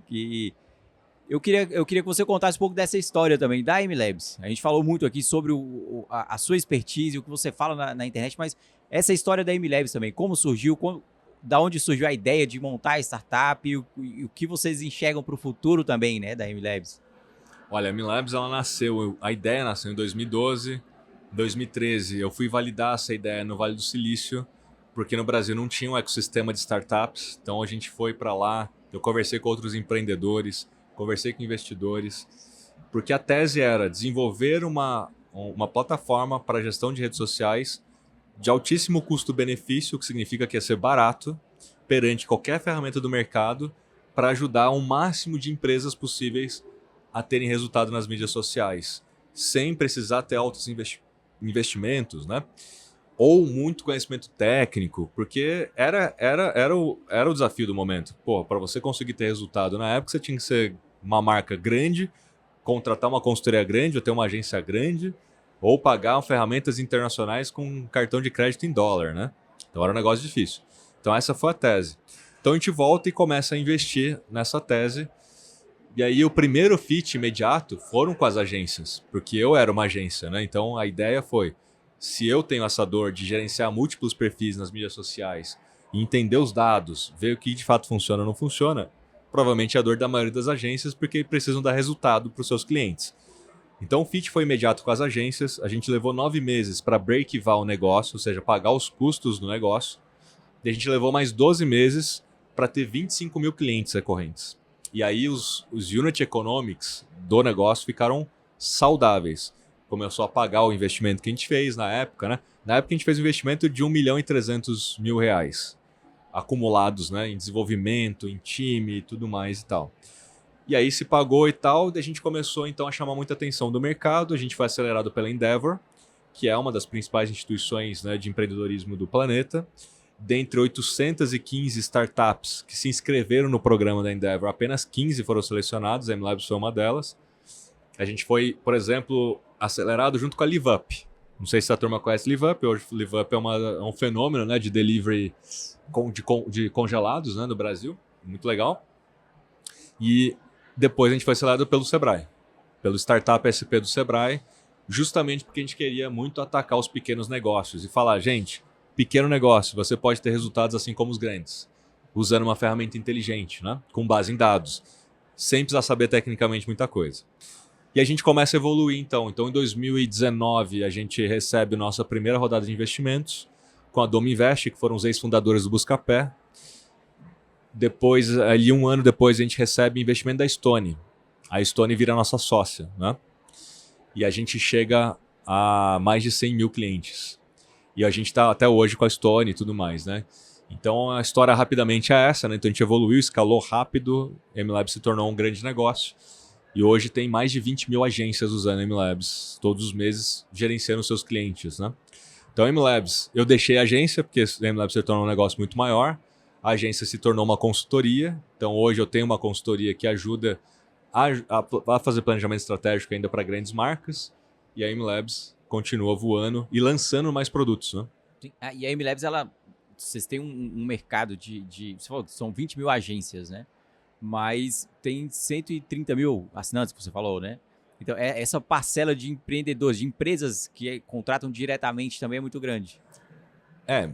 Eu queria que você contasse um pouco dessa história também, da MLabs. A gente falou muito aqui sobre a sua expertise, o que você fala na internet, mas essa história da MLabs também, como surgiu, da onde surgiu a ideia de montar a startup e o que vocês enxergam para o futuro também, né, da MLabs? Olha, a MLabs, a ideia nasceu em 2012, 2013 eu fui validar essa ideia no Vale do Silício, porque no Brasil não tinha um ecossistema de startups, então a gente foi para lá, eu conversei com outros empreendedores, conversei com investidores, porque a tese era desenvolver uma plataforma para gestão de redes sociais de altíssimo custo-benefício, o que significa que ia ser barato, perante qualquer ferramenta do mercado, para ajudar o máximo de empresas possíveis a terem resultado nas mídias sociais, sem precisar ter altos investimentos, né? Ou muito conhecimento técnico, porque era o desafio do momento. Pô, para você conseguir ter resultado na época, você tinha que ser uma marca grande, contratar uma consultoria grande, ou ter uma agência grande, ou pagar ferramentas internacionais com cartão de crédito em dólar, né? Então era um negócio difícil. Então essa foi a tese. Então a gente volta e começa a investir nessa tese. E aí o primeiro fit imediato foram com as agências, porque eu era uma agência, né? Então a ideia foi, se eu tenho essa dor de gerenciar múltiplos perfis nas mídias sociais, e entender os dados, ver o que de fato funciona ou não funciona, provavelmente é a dor da maioria das agências, porque precisam dar resultado para os seus clientes. Então o fit foi imediato com as agências, a gente levou 9 meses para break-even o negócio, ou seja, pagar os custos do negócio, e a gente levou mais 12 meses para ter 25 mil clientes recorrentes. E aí os unit economics do negócio ficaram saudáveis. Começou a pagar o investimento que a gente fez na época, né? Na época a gente fez um investimento de R$1.300.000 acumulados, né? Em desenvolvimento, em time e tudo mais e tal. E aí se pagou e tal, e a gente começou então a chamar muita atenção do mercado, a gente foi acelerado pela Endeavor, que é uma das principais instituições, né, de empreendedorismo do planeta. Dentre 815 startups que se inscreveram no programa da Endeavor, apenas 15 foram selecionados, a MLabs foi uma delas. A gente foi, por exemplo, acelerado junto com a LiveUp. Não sei se a turma conhece LiveUp, hoje LiveUp é um fenômeno, né, de delivery de congelados, né, no Brasil, muito legal. E depois a gente foi acelerado pelo Sebrae, pelo Startup SP do Sebrae, justamente porque a gente queria muito atacar os pequenos negócios e falar, gente, pequeno negócio, você pode ter resultados assim como os grandes, usando uma ferramenta inteligente, né? Com base em dados, sem precisar saber tecnicamente muita coisa. E a gente começa a evoluir então. Então em 2019 a gente recebe nossa primeira rodada de investimentos com a Domo Invest, que foram os ex-fundadores do Buscapé. Depois, ali um ano depois, a gente recebe investimento da Stone. A Stone vira nossa sócia, né? E a gente chega a mais de 100 mil clientes. E a gente está até hoje com a Stone e tudo mais, né? Então a história rapidamente é essa, né? Então a gente evoluiu, escalou rápido, a MLabs se tornou um grande negócio. E hoje tem mais de 20 mil agências usando a MLabs, todos os meses gerenciando seus clientes, né? Então a MLabs, eu deixei a agência, porque a MLabs se tornou um negócio muito maior. A agência se tornou uma consultoria. Então hoje eu tenho uma consultoria que ajuda a fazer planejamento estratégico ainda para grandes marcas. E a MLabs continua voando e lançando mais produtos, né? Sim. E a MLabs, vocês têm um mercado você falou que são 20 mil agências, né? Mas tem 130 mil assinantes, que você falou, né? Então, essa parcela de empreendedores, de empresas que contratam diretamente também é muito grande.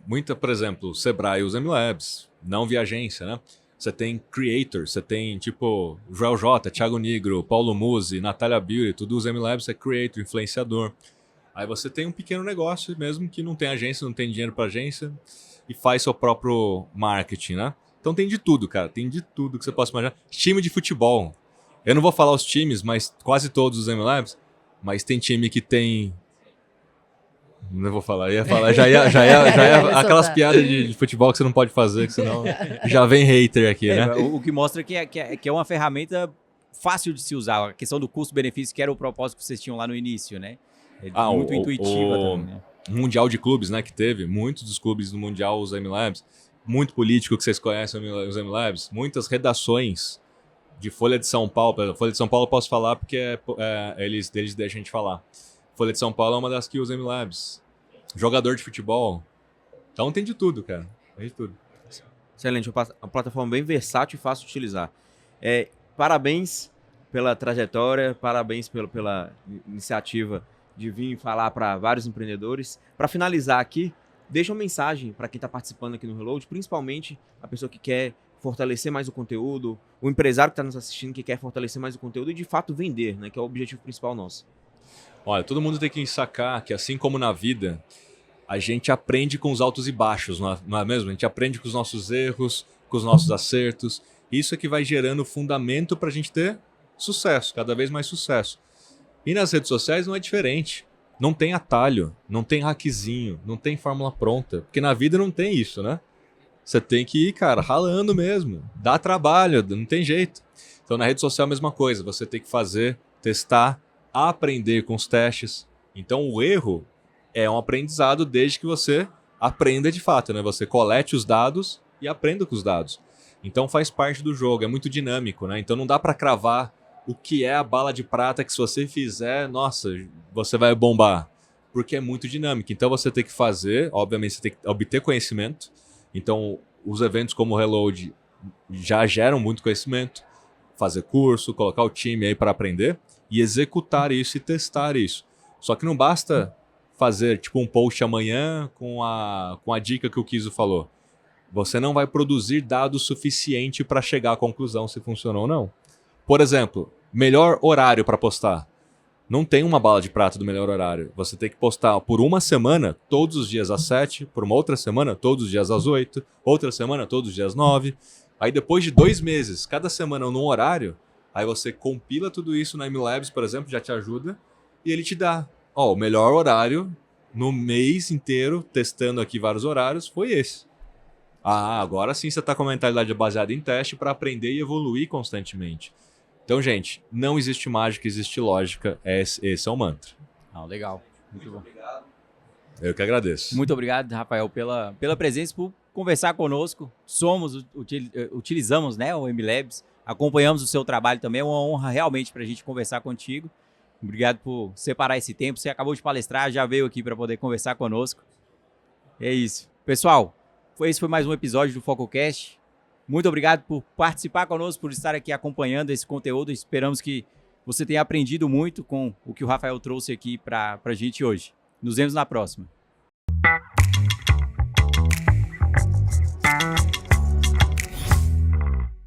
Muita, por exemplo, Sebrae usa MLabs, não via agência, né? Você tem creators, você tem tipo Joel J, Thiago Nigro, Paulo Musi, Natália Beauty, tudo usa MLabs, é creator, influenciador. Aí você tem um pequeno negócio mesmo que não tem agência, não tem dinheiro para agência e faz seu próprio marketing, né? Então tem de tudo, cara, tem de tudo que você possa imaginar. Time de futebol. Eu não vou falar os times, mas quase todos os MLabs, mas tem time que tem... Não vou falar, já ia aquelas piadas de futebol que você não pode fazer, que senão já vem hater aqui, né? O que mostra que é uma ferramenta fácil de se usar. A questão do custo-benefício, que era o propósito que vocês tinham lá no início, né? Muito intuitiva também, né? Mundial de clubes, né, que teve, muitos dos clubes do Mundial usam MLabs, muito político que vocês conhecem os MLabs, muitas redações de Folha de São Paulo. Folha de São Paulo eu posso falar porque eles deixam a gente falar. Folha de São Paulo é uma das que usa MLabs. Jogador de futebol. Então tem de tudo, cara. Tem de tudo. Excelente, uma plataforma bem versátil e fácil de utilizar. Parabéns pela trajetória, parabéns pela iniciativa de vir falar para vários empreendedores. Para finalizar aqui, deixa uma mensagem para quem está participando aqui no Reload, principalmente a pessoa que quer fortalecer mais o conteúdo, o empresário que está nos assistindo que quer fortalecer mais o conteúdo e de fato vender, né, que é o objetivo principal nosso. Olha, todo mundo tem que sacar que assim como na vida, a gente aprende com os altos e baixos, não é mesmo? A gente aprende com os nossos erros, com os nossos acertos. Isso é que vai gerando fundamento para a gente ter sucesso, cada vez mais sucesso. E nas redes sociais não é diferente. Não tem atalho, não tem hackzinho, não tem fórmula pronta. Porque na vida não tem isso, né? Você tem que ir, cara, ralando mesmo. Dá trabalho, não tem jeito. Então na rede social é a mesma coisa. Você tem que fazer, testar, aprender com os testes. Então o erro é um aprendizado desde que você aprenda de fato, né? Você colete os dados e aprenda com os dados. Então faz parte do jogo, é muito dinâmico, né? Então não dá para cravar o que é a bala de prata que se você fizer, nossa, você vai bombar. Porque é muito dinâmico. Então você tem que fazer, obviamente você tem que obter conhecimento. Então os eventos como o Reload já geram muito conhecimento. Fazer curso, colocar o time aí para aprender e executar isso e testar isso. Só que não basta fazer tipo um post amanhã com a dica que o Kizo falou. Você não vai produzir dados suficiente para chegar à conclusão se funcionou ou não. Por exemplo, melhor horário para postar. Não tem uma bala de prata do melhor horário. Você tem que postar por uma semana, todos os dias às 7, por uma outra semana, todos os dias às 8, outra semana, todos os dias às 9. Aí depois de 2 meses, cada semana num horário, aí você compila tudo isso na MLabs, por exemplo, já te ajuda, e ele te dá, o melhor horário no mês inteiro, testando aqui vários horários, foi esse. Agora sim você está com a mentalidade baseada em teste para aprender e evoluir constantemente. Então, gente, não existe mágica, existe lógica. Esse é o mantra. Legal. Muito bom. Eu que agradeço. Muito obrigado, Rafael, pela presença, por conversar conosco. Utilizamos, né, o MLabs, acompanhamos o seu trabalho também. É uma honra realmente para a gente conversar contigo. Obrigado por separar esse tempo. Você acabou de palestrar, já veio aqui para poder conversar conosco. É isso. Pessoal, esse foi mais um episódio do FocoCast. Muito obrigado por participar conosco, por estar aqui acompanhando esse conteúdo. Esperamos que você tenha aprendido muito com o que o Rafael trouxe aqui para a gente hoje. Nos vemos na próxima.